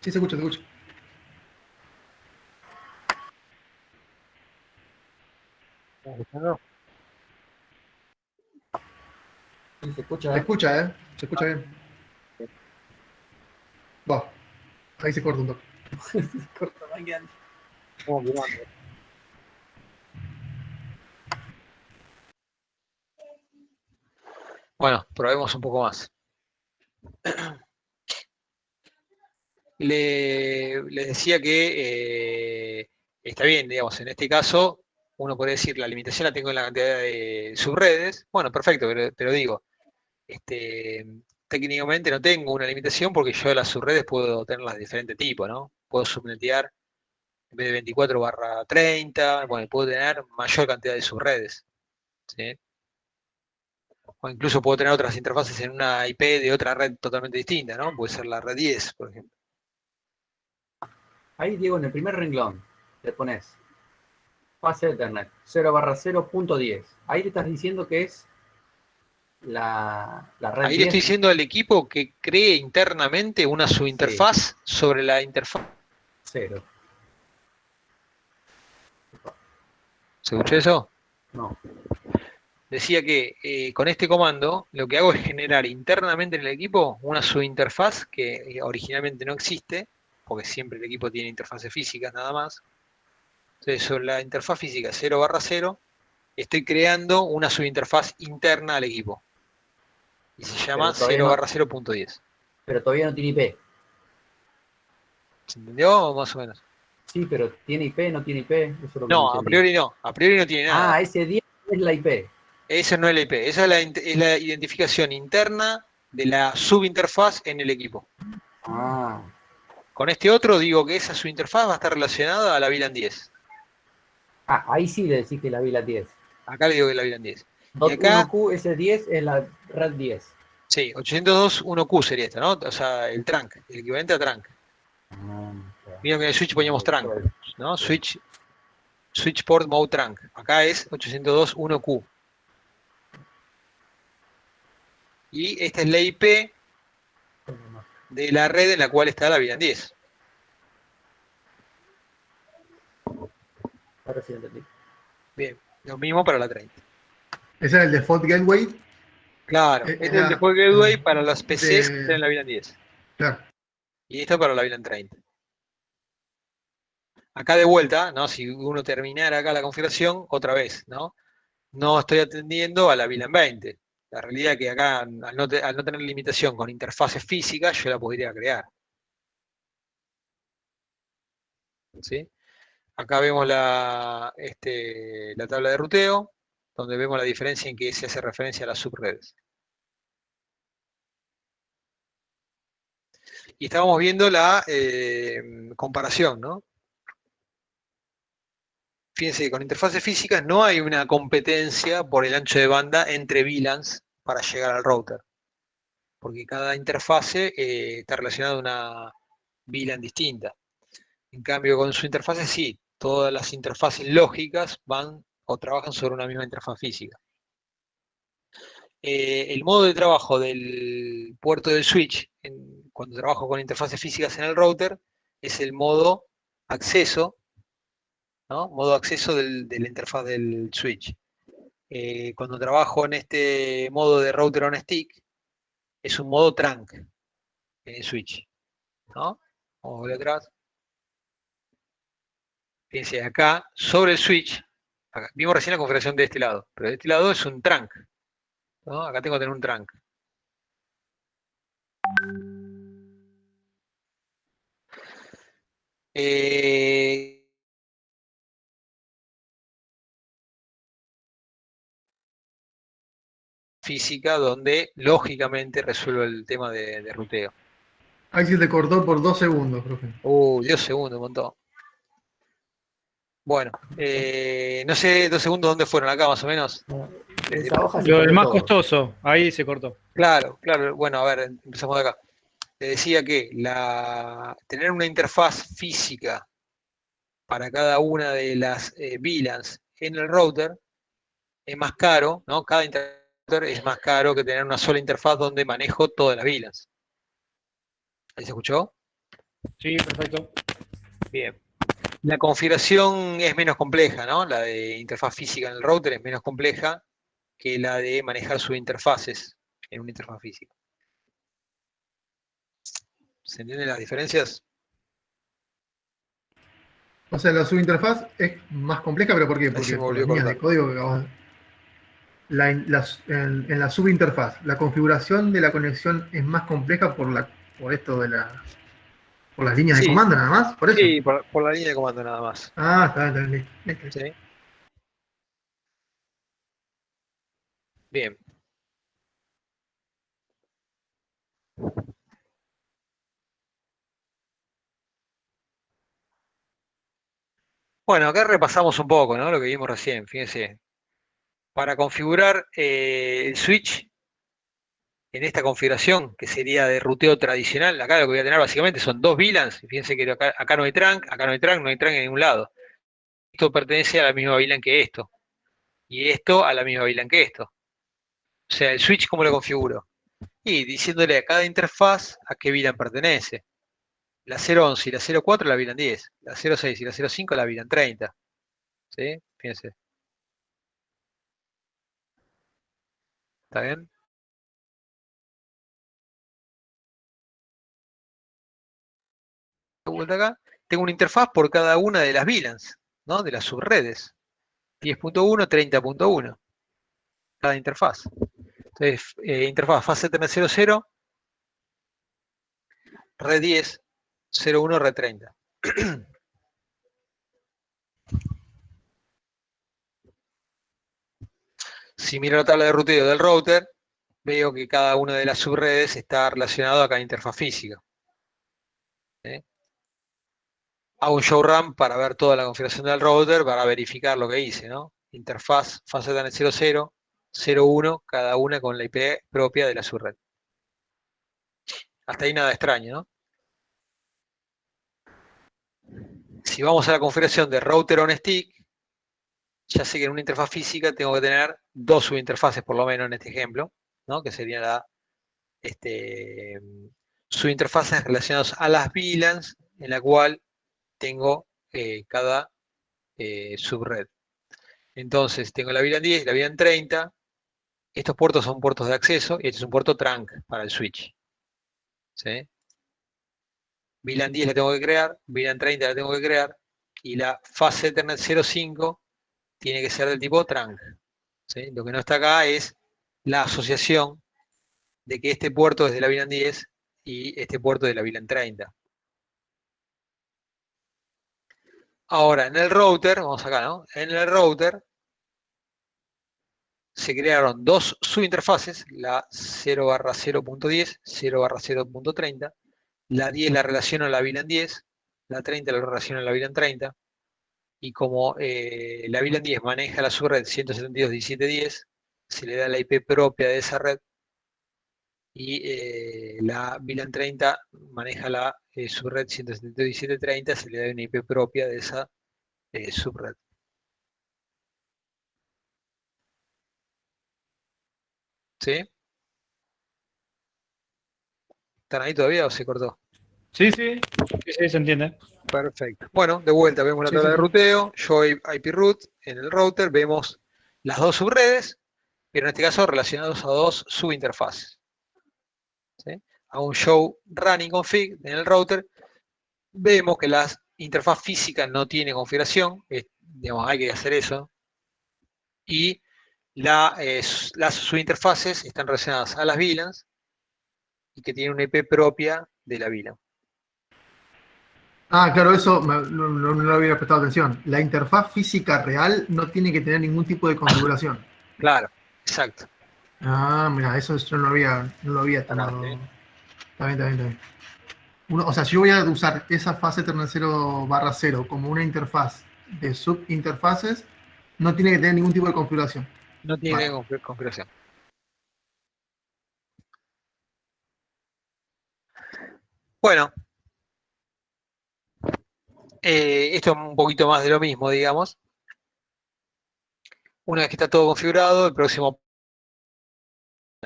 Sí, se escucha, se escucha. ¿Estás escuchando? Sí, se escucha, Se ¿eh? escucha, ¿eh? Se escucha bien. Va, ahí se corta un toque. Corta mañana. Bueno, probemos un poco más. Les decía que está bien, digamos, en este caso, uno puede decir, la limitación la tengo en la cantidad de subredes. Bueno, perfecto, pero digo, técnicamente no tengo una limitación porque yo de las subredes puedo tenerlas de diferente tipo, ¿no? Puedo subnetear en vez de 24/30, bueno, puedo tener mayor cantidad de subredes, ¿sí? O incluso puedo tener otras interfaces en una IP de otra red totalmente distinta, ¿no? Puede ser la red 10, por ejemplo. Ahí, Diego, en el primer renglón, le pones fase de Ethernet 0/0.10. Ahí le estás diciendo que es la red Ahí le estoy 10. diciendo al equipo que cree internamente una Sí, subinterfaz sobre la interfaz. 0. ¿Se escuchó eso? No. Decía que con este comando lo que hago es generar internamente en el equipo una subinterfaz que originalmente no existe, porque siempre el equipo tiene interfaces físicas nada más. Entonces, sobre la interfaz física 0/0, estoy creando una subinterfaz interna al equipo. Y se llama Pero todavía no, 0/0.10. pero todavía no tiene IP. ¿Se entendió? Más o menos. Sí, pero tiene IP, no tiene IP. Eso es lo que no No, a entendí. priori no. A priori no tiene nada. Ah, ese 10 es la IP. Eso no es la IP. Esa es la identificación interna de la subinterfaz en el equipo. Ah, Con este otro digo que esa subinterfaz va a estar relacionada a la VLAN 10. ahí sí le decís que la vi la 10. Acá le digo que es la VLAN 10. Y Dot acá, 1Q, ese 10 es la red 10. sí, 802.1Q sería esta, ¿no? O sea, el trunk, el equivalente a trunk. Ah, Mira que en el switch poníamos trunk, ¿no? Switch port mode trunk. Acá es 802.1Q. Y esta es la IP de la red en la cual está la VLAN 10. Ahora sí lo entendí. Bien, lo mismo para la 30. Ese es el default gateway. Claro, Es este es el default gateway para las PCs que de, están en la VLAN 10. claro. Y esto para la VLAN 30. Acá de vuelta, ¿no? Si uno terminara acá la configuración, otra vez, ¿no? No estoy atendiendo a la VLAN 20. La realidad es que acá, al no tener limitación con interfaces físicas, yo la podría crear. ¿Sí? Acá vemos la tabla de ruteo, donde vemos la diferencia en que se hace referencia a las subredes. Y estábamos viendo la comparación, ¿no? Fíjense que con interfaces físicas no hay una competencia por el ancho de banda entre VLANs para llegar al router, porque cada interfase está relacionada a una VLAN distinta. En cambio, con su interfase sí, todas las interfaces lógicas van o trabajan sobre una misma interfaz física. El modo de trabajo del puerto del switch, cuando trabajo con interfaces físicas en el router, es el modo acceso, ¿no? Modo acceso de la interfaz del switch. Cuando trabajo en este modo de router on stick, es un modo trunk en el switch, ¿no? Vamos a volver atrás. Fíjense, acá, sobre el switch, acá, vimos recién la configuración de este lado, pero de este lado es un trunk, ¿no? Acá tengo que tener un trunk. Física donde lógicamente resuelvo el tema de ruteo. Ahí se te cortó por 2 segundos, profe. 10 segundos, un montón. Bueno, no sé, 2 segundos, ¿dónde fueron? Acá más o menos. Esa hoja se Lo del cortó más todo. costoso, ahí se cortó. Claro, claro. Bueno, a ver, empezamos de acá. Te decía que tener una interfaz física para cada una de las VLANs en el router es más caro, ¿no? Cada router es más caro que tener una sola interfaz donde manejo todas las VLANs. ¿Ahí se escuchó? Sí, perfecto. Bien. La configuración es menos compleja, ¿no? La de interfaz física en el router es menos compleja que la de manejar sus interfaces en una interfaz física. ¿Se entienden las diferencias? O sea, la subinterfaz es más compleja, pero ¿por qué? Ahí se Porque me por volvió las a líneas cortar. de código que acabas en la subinterfaz, la configuración de la conexión es más compleja por esto por las líneas de Sí, comando nada más, por eso. sí, por la línea de comando nada más. Ah, está bien, listo, listo. ¿Sí? Bien. Bueno, acá repasamos un poco, ¿no? Lo que vimos recién, fíjense. Para configurar el switch en esta configuración, que sería de ruteo tradicional, acá lo que voy a tener básicamente son dos VLANs. Fíjense que acá no hay trunk, acá no hay trunk, no hay trunk en ningún lado. Esto pertenece a la misma VLAN que esto. Y esto a la misma VLAN que esto. O sea, el switch, ¿cómo lo configuro? Y diciéndole a cada interfaz a qué VLAN pertenece. La 011 y la 04 la VLAN 10. La 06 y la 05 la VLAN 30. ¿Sí? Fíjense. ¿Está bien? De vuelta acá. Tengo una interfaz por cada una de las VLANs, ¿no? De las subredes. 10.1, 30.1. Cada interfaz. Entonces, interfaz fase Ethernet 00, red 10, 01, red 30. Si miro la tabla de ruteo del router, veo que cada una de las subredes está relacionado a cada interfaz física. ¿Sí? Hago un show run para ver toda la configuración del router, para verificar lo que hice, ¿no? Interfaz fase Ethernet 00, 01, cada una con la IP propia de la subred. Hasta ahí nada extraño, ¿no? Si vamos a la configuración de router on stick, ya sé que en una interfaz física tengo que tener dos subinterfaces, por lo menos en este ejemplo, ¿no? Que serían subinterfaces relacionadas a las VLANs, en la cual tengo cada subred. Entonces, tengo la VLAN 10 y la VLAN 30. Estos puertos son puertos de acceso y este es un puerto trunk para el switch. ¿Sí? VLAN 10 la tengo que crear, VLAN 30 la tengo que crear, y la fase Ethernet 05 tiene que ser del tipo trunk. ¿Sí? Lo que no está acá es la asociación de que este puerto es de la VLAN 10 y este puerto de la VLAN 30. Ahora, en el router, vamos acá, ¿no? En el router se crearon dos subinterfaces, la 0/0.10, 0/0.30, la 10 la relaciono a la VLAN 10, la 30 la relaciono a la VLAN 30, y como la VLAN 10 maneja la subred 172.17.10, se le da la IP propia de esa red, y la VLAN 30 maneja la subred 172.17.30, se le da una IP propia de esa subred. ¿Sí? ¿Están ahí todavía o se cortó? Sí, sí, sí, sí, se entiende. Perfecto. Bueno, de vuelta vemos la Sí, tabla sí, de sí. ruteo, yo IP root en el router, vemos las dos subredes, pero en este caso relacionados a dos subinterfaces. ¿Sí? A un show running config en el router, vemos que la interfaz física no tiene configuración, digamos, hay que hacer eso, y las subinterfaces están relacionadas a las VLANs y que tienen una IP propia de la VLAN. Ah, claro, eso no lo había prestado atención. La interfaz física real no tiene que tener ningún tipo de configuración. Claro, exacto. Ah, mira, eso yo no lo había tomado. ¿Sí? Está bien, está bien, está bien. O sea, si yo voy a usar esa fase Ethernet 0/0 como una interfaz de subinterfaces, no tiene que tener ningún tipo de configuración. No tiene Vale. configuración. Bueno, esto es un poquito más de lo mismo, digamos. Una vez que está todo configurado, el próximo,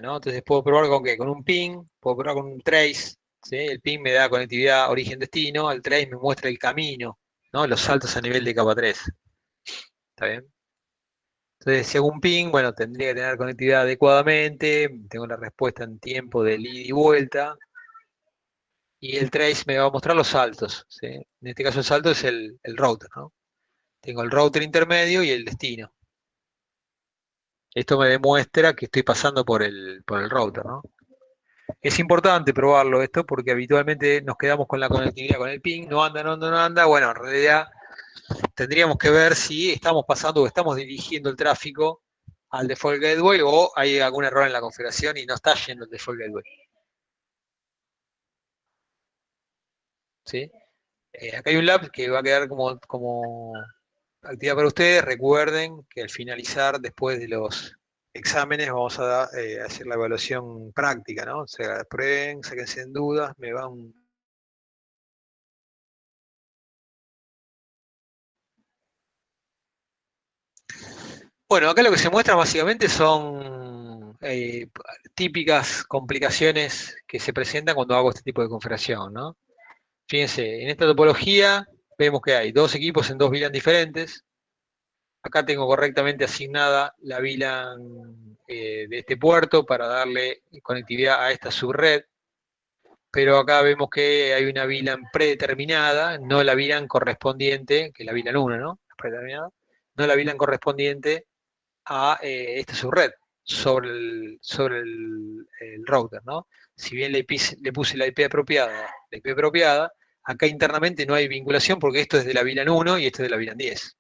¿no? Entonces puedo probar con qué, con un ping, puedo probar con un trace, ¿sí? El ping me da conectividad origen-destino, el trace me muestra el camino, ¿no? Los saltos a nivel de capa 3. ¿Está bien? Entonces, si hago un ping, bueno, tendría que tener conectividad adecuadamente, tengo la respuesta en tiempo de ida y vuelta, y el trace me va a mostrar los saltos, ¿sí? En este caso el salto es el router, ¿no? Tengo el router intermedio y el destino. Esto me demuestra que estoy pasando por el router, ¿no? Es importante probarlo esto porque habitualmente nos quedamos con la conectividad con el ping, no anda, no anda, no anda. Bueno, en realidad tendríamos que ver si estamos pasando o estamos dirigiendo el tráfico al default gateway o hay algún error en la configuración y no está yendo el default gateway. ¿Sí? Acá hay un lab que va a quedar como actividad para ustedes. Recuerden que al finalizar, después de los exámenes, vamos a hacer la evaluación práctica, ¿no? O sea, prueben, sáquense en dudas, me van. Bueno, acá lo que se muestra básicamente son típicas complicaciones que se presentan cuando hago este tipo de configuración, ¿no? Fíjense, en esta topología vemos que hay dos equipos en dos VLAN diferentes. Acá tengo correctamente asignada la VLAN de este puerto para darle conectividad a esta subred, pero acá vemos que hay una VLAN predeterminada, no la VLAN correspondiente, que es la VLAN 1, ¿no? Predeterminada, no la VLAN correspondiente a esta subred sobre el router, ¿no? Si bien le puse la IP apropiada, acá internamente no hay vinculación porque esto es de la VLAN 1 y esto es de la VLAN 10.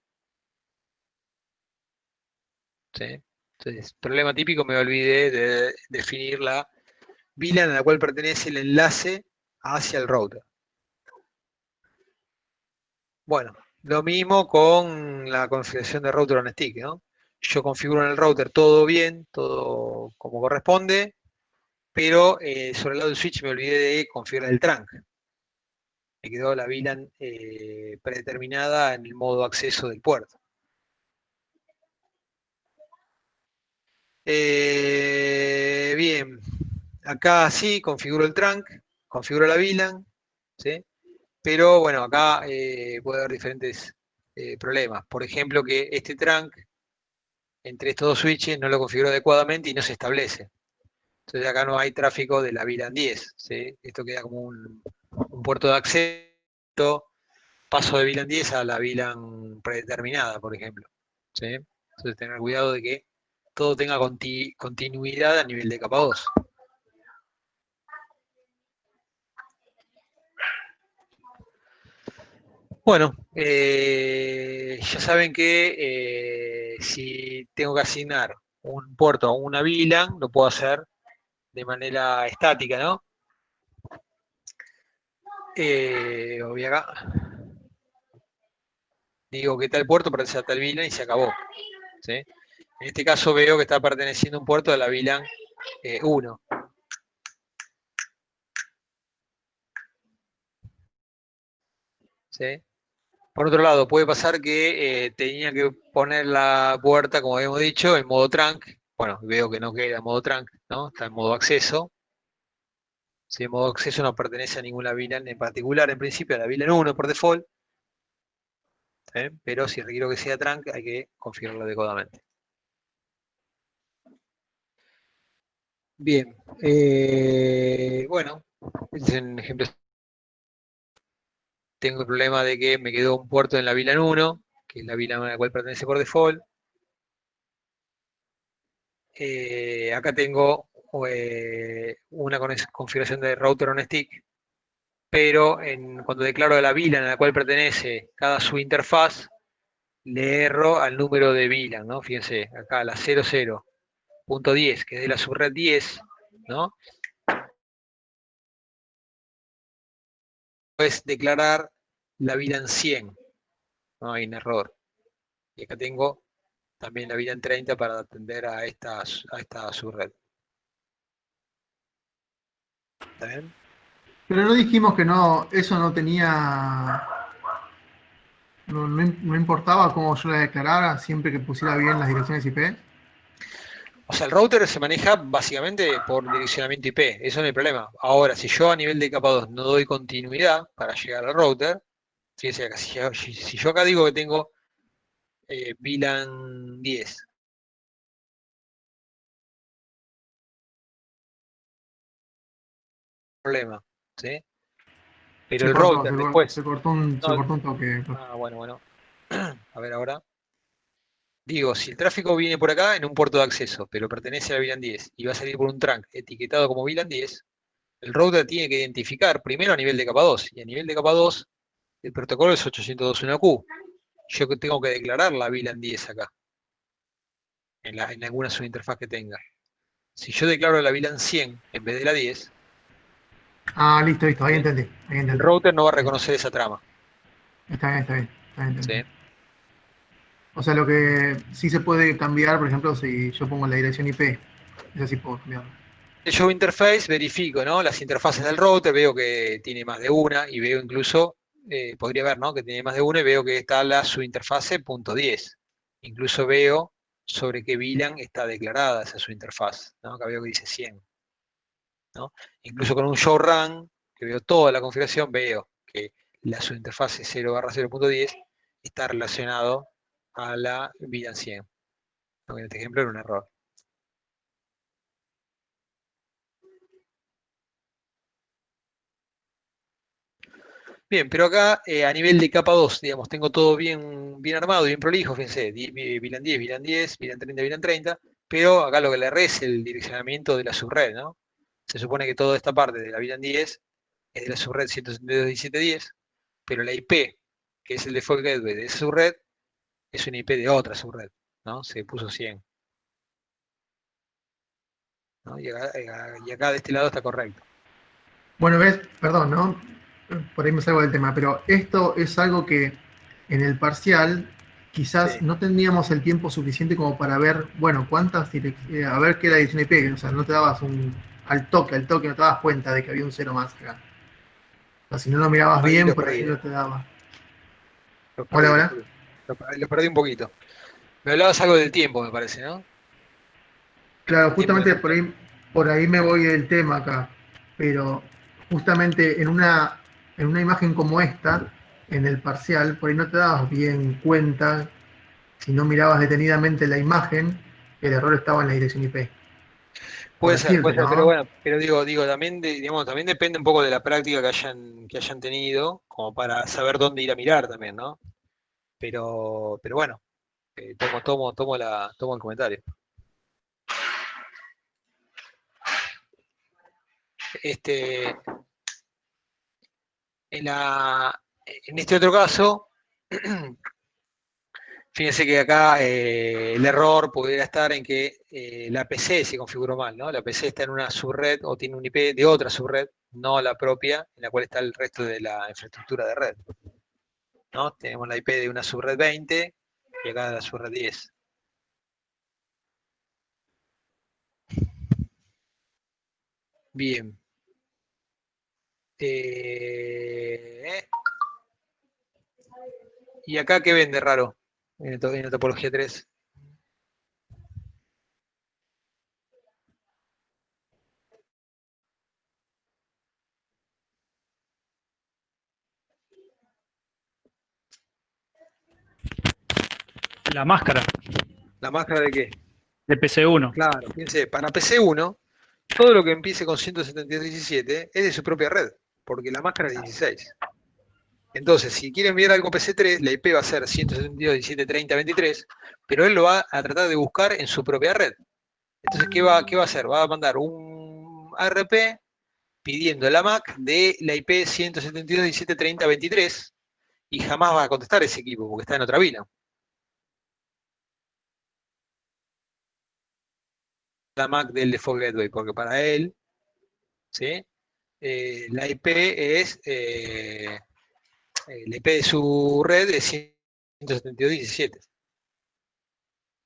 ¿Sí? Entonces, problema típico, me olvidé de definir la VLAN a la cual pertenece el enlace hacia el router. Bueno, lo mismo con la configuración de router on stick, ¿no? Yo configuro en el router todo bien, todo como corresponde, pero sobre el lado del switch me olvidé de configurar el trunk. Me quedó la VLAN predeterminada en el modo acceso del puerto. Bien, acá sí configuro el trunk, configuro la VLAN, ¿sí? Pero bueno, acá puede haber diferentes problemas. Por ejemplo, que este trunk entre estos dos switches no lo configuro adecuadamente y no se establece. Entonces acá no hay tráfico de la VLAN 10, ¿sí? Esto queda como un puerto de acceso, paso de VLAN 10 a la VLAN predeterminada, por ejemplo, ¿sí? Entonces tener cuidado de que todo tenga continuidad a nivel de capa 2. Bueno, ya saben que si tengo que asignar un puerto a una VLAN, lo puedo hacer de manera estática, ¿no? Voy acá. Digo que tal puerto pertenece a tal VLAN y se acabó. ¿Sí? En este caso veo que está perteneciendo un puerto a la VLAN 1. ¿Sí? Por otro lado, puede pasar que tenía que poner la puerta, como habíamos dicho, en modo trunk. Bueno, veo que no queda en modo trunk, ¿no? Está en modo acceso. Si en modo acceso no pertenece a ninguna VLAN en particular, en principio a la VLAN 1 por default. ¿Sí? Pero si requiero que sea trunk, hay que configurarlo adecuadamente. Bien. Bueno, este es un ejemplo. Tengo el problema de que me quedó un puerto en la VLAN 1, que es la VLAN a la cual pertenece por default. Acá tengo una configuración de router on stick, pero cuando declaro la VLAN a la cual pertenece cada subinterfaz, le erro al número de VLAN, ¿no? Fíjense, acá la 00.10, que es de la subred 10, ¿no? Es declarar la VLAN 100, no hay un error. Y acá tengo también la VLAN 30 para atender a esta subred. ¿Está bien? Pero no dijimos que no, eso no tenía, no importaba cómo yo la declarara siempre que pusiera bien las direcciones IP. O sea, el router se maneja básicamente por direccionamiento IP, eso no hay problema. Ahora, si yo a nivel de capa 2 no doy continuidad para llegar al router, fíjense acá, si yo acá digo que tengo VLAN 10, problema, ¿sí? Pero Se el cortó, router después, se no, cortó un toque. bueno, a ver ahora. Digo, si el tráfico viene por acá en un puerto de acceso, pero pertenece a VLAN 10 y va a salir por un trunk etiquetado como VLAN 10, el router tiene que identificar primero a nivel de capa 2, y a nivel de capa 2 el protocolo es 802.1q. Yo tengo que declarar la VLAN 10 acá, en alguna subinterfaz que tenga. Si yo declaro la VLAN 100 en vez de la 10, Ah, listo, listo, ahí ¿sí? entendí, ahí El entendí. router no va a Bien. reconocer esa trama. Está bien, está bien, está bien, está ¿Sí? bien. O sea, lo que sí se puede cambiar, por ejemplo, si yo pongo la dirección IP, eso sí puedo cambiarlo. Yo interface verifico, ¿no? Las interfaces del router, veo que tiene más de una y veo incluso, podría ver, ¿no? Que tiene más de una y veo que está la subinterfase .10. Incluso veo sobre qué VLAN está declarada esa subinterfaz, ¿no? Acá veo que dice 100, ¿no? Incluso con un show run, que veo toda la configuración, veo que la subinterfase 0/0.10 está relacionado a la VLAN 100. ¿No? En este ejemplo era un error. Bien, pero acá a nivel de capa 2, digamos, tengo todo bien armado, bien prolijo, fíjense, VLAN 10, VLAN 10, VLAN 30, VLAN 30, pero acá lo que le erré es el direccionamiento de la subred, ¿no? Se supone que toda esta parte de la VLAN 10 es de la subred 172.17.10, pero la IP, que es el default gateway de esa subred, es una IP de otra subred, ¿no? Se puso 100, ¿no? Y acá de este lado está correcto. Bueno, ves, perdón, ¿no? Por ahí me salgo del tema, pero esto es algo que en el parcial quizás Sí. no teníamos el tiempo suficiente como para ver, bueno, a ver qué era dirección IP, o sea, no te dabas al toque, no te dabas cuenta de que había un cero más acá. O sea, si no lo mirabas Ahí bien, los por ahí perdí, no te daba. los Hola, perdí, los hola. perdí. Los perdí un poquito. Me hablabas algo del tiempo, me parece, ¿no? Claro, El tiempo que justamente falta. por ahí me voy del tema acá, pero justamente en una imagen como esta, en el parcial, por ahí no te dabas bien cuenta, si no mirabas detenidamente la imagen, el error estaba en la dirección IP. Por Puede decirte, ser, pero ¿no? bueno, pero digo, también, digamos, también depende un poco de la práctica que hayan tenido, como para saber dónde ir a mirar también, ¿no? Pero bueno, tomo el comentario. Este, en este otro caso, fíjense que acá el error pudiera estar en que la PC se configuró mal, ¿no? La PC está en una subred o tiene un IP de otra subred, no la propia, en la cual está el resto de la infraestructura de red, ¿no? Tenemos la IP de una subred 20 y acá de la subred 10. Bien. ¿Y acá qué vende raro en la topología 3? La máscara ¿La máscara de qué? de PC1. Claro, fíjense, para PC1, todo lo que empiece con 172.17 es de su propia red, porque la máscara es 16. Entonces, si quiere enviar algo PC3, la IP va a ser 172.17.30.23, pero él lo va a tratar de buscar en su propia red. Entonces, ¿qué va a hacer? Va a mandar un ARP pidiendo la MAC de la IP 172.17.30.23 y jamás va a contestar ese equipo porque está en otra vila. La MAC del Default Gateway, porque para él, ¿sí? La IP es, la IP de su red es 172.17.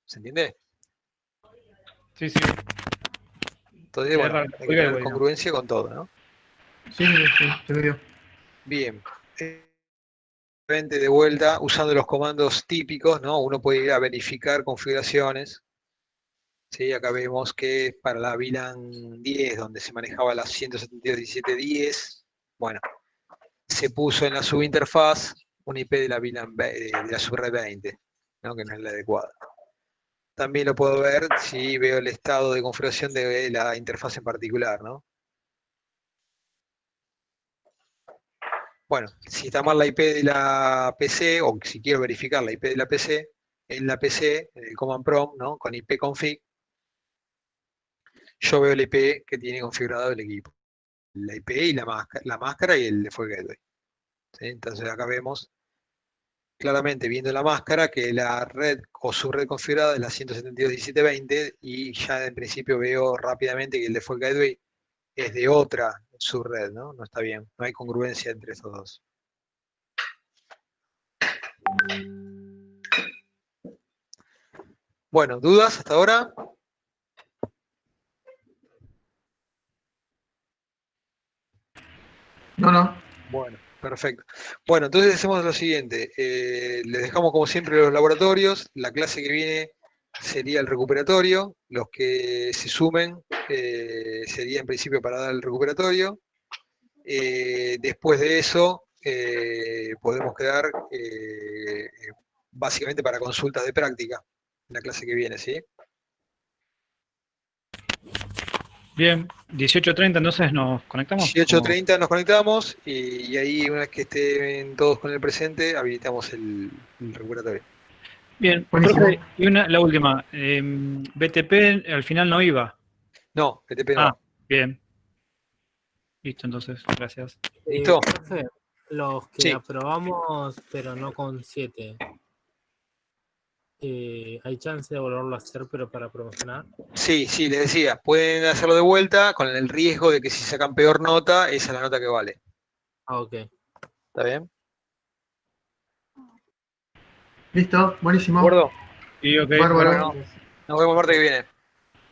¿Se entiende? Sí, sí. Entonces, Es bueno, raro, hay que tener congruencia con todo, ¿no? Sí, se me dio. Bien. De vuelta, usando los comandos típicos, ¿no? Uno puede ir a verificar configuraciones. ¿Sí? Acá vemos que para la VLAN 10, donde se manejaba la 172.17.10, bueno, se puso en la subinterfaz una IP de la VLAN de la subred 20, ¿no? Que no es la adecuada. También lo puedo ver si veo el estado de configuración de la interfaz en particular, ¿no? Bueno, si está mal la IP de la PC, o si quiero verificar la IP de la PC, en la PC, en el command prompt, ¿no? Con ipconfig, yo veo la IP que tiene configurado el equipo. La IP y la máscara y el default gateway. ¿Sí? Entonces acá vemos claramente, viendo la máscara, que la red o subred configurada es la 172.17.20 y ya en principio veo rápidamente que el default gateway es de otra subred, ¿no? No está bien, no hay congruencia entre esos dos. Bueno, ¿dudas hasta ahora? No. Bueno, perfecto. Bueno, entonces hacemos lo siguiente. Les dejamos como siempre los laboratorios. La clase que viene sería el recuperatorio. Los que se sumen sería en principio para dar el recuperatorio. Después de eso podemos quedar básicamente para consultas de práctica en la clase que viene, ¿sí? Bien, 18:30 entonces nos conectamos. 18:30 nos conectamos y ahí una vez que estén todos con el presente, habilitamos el recuperatorio. Bien, Buenísimo. profe, y la última. BTP al final no iba. No, PTP Ah, no. bien. Listo, entonces, gracias. ¿Listo? Profe, los que Sí. aprobamos pero no con 7, ¿hay chance de volverlo a hacer pero para promocionar? Sí, les decía, pueden hacerlo de vuelta con el riesgo de que si sacan peor nota, esa es la nota que vale. Ah, ok. ¿Está bien? Listo, buenísimo. ¿De acuerdo? Sí, ok. Bárbaro. Bueno, nos vemos el martes que viene.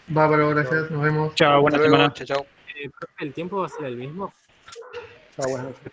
Bárbaro, gracias. Nos vemos. Chao, Hasta buena luego. semana. Chao, chao. Profe, ¿el tiempo va a ser el mismo? Chao, buenas noches.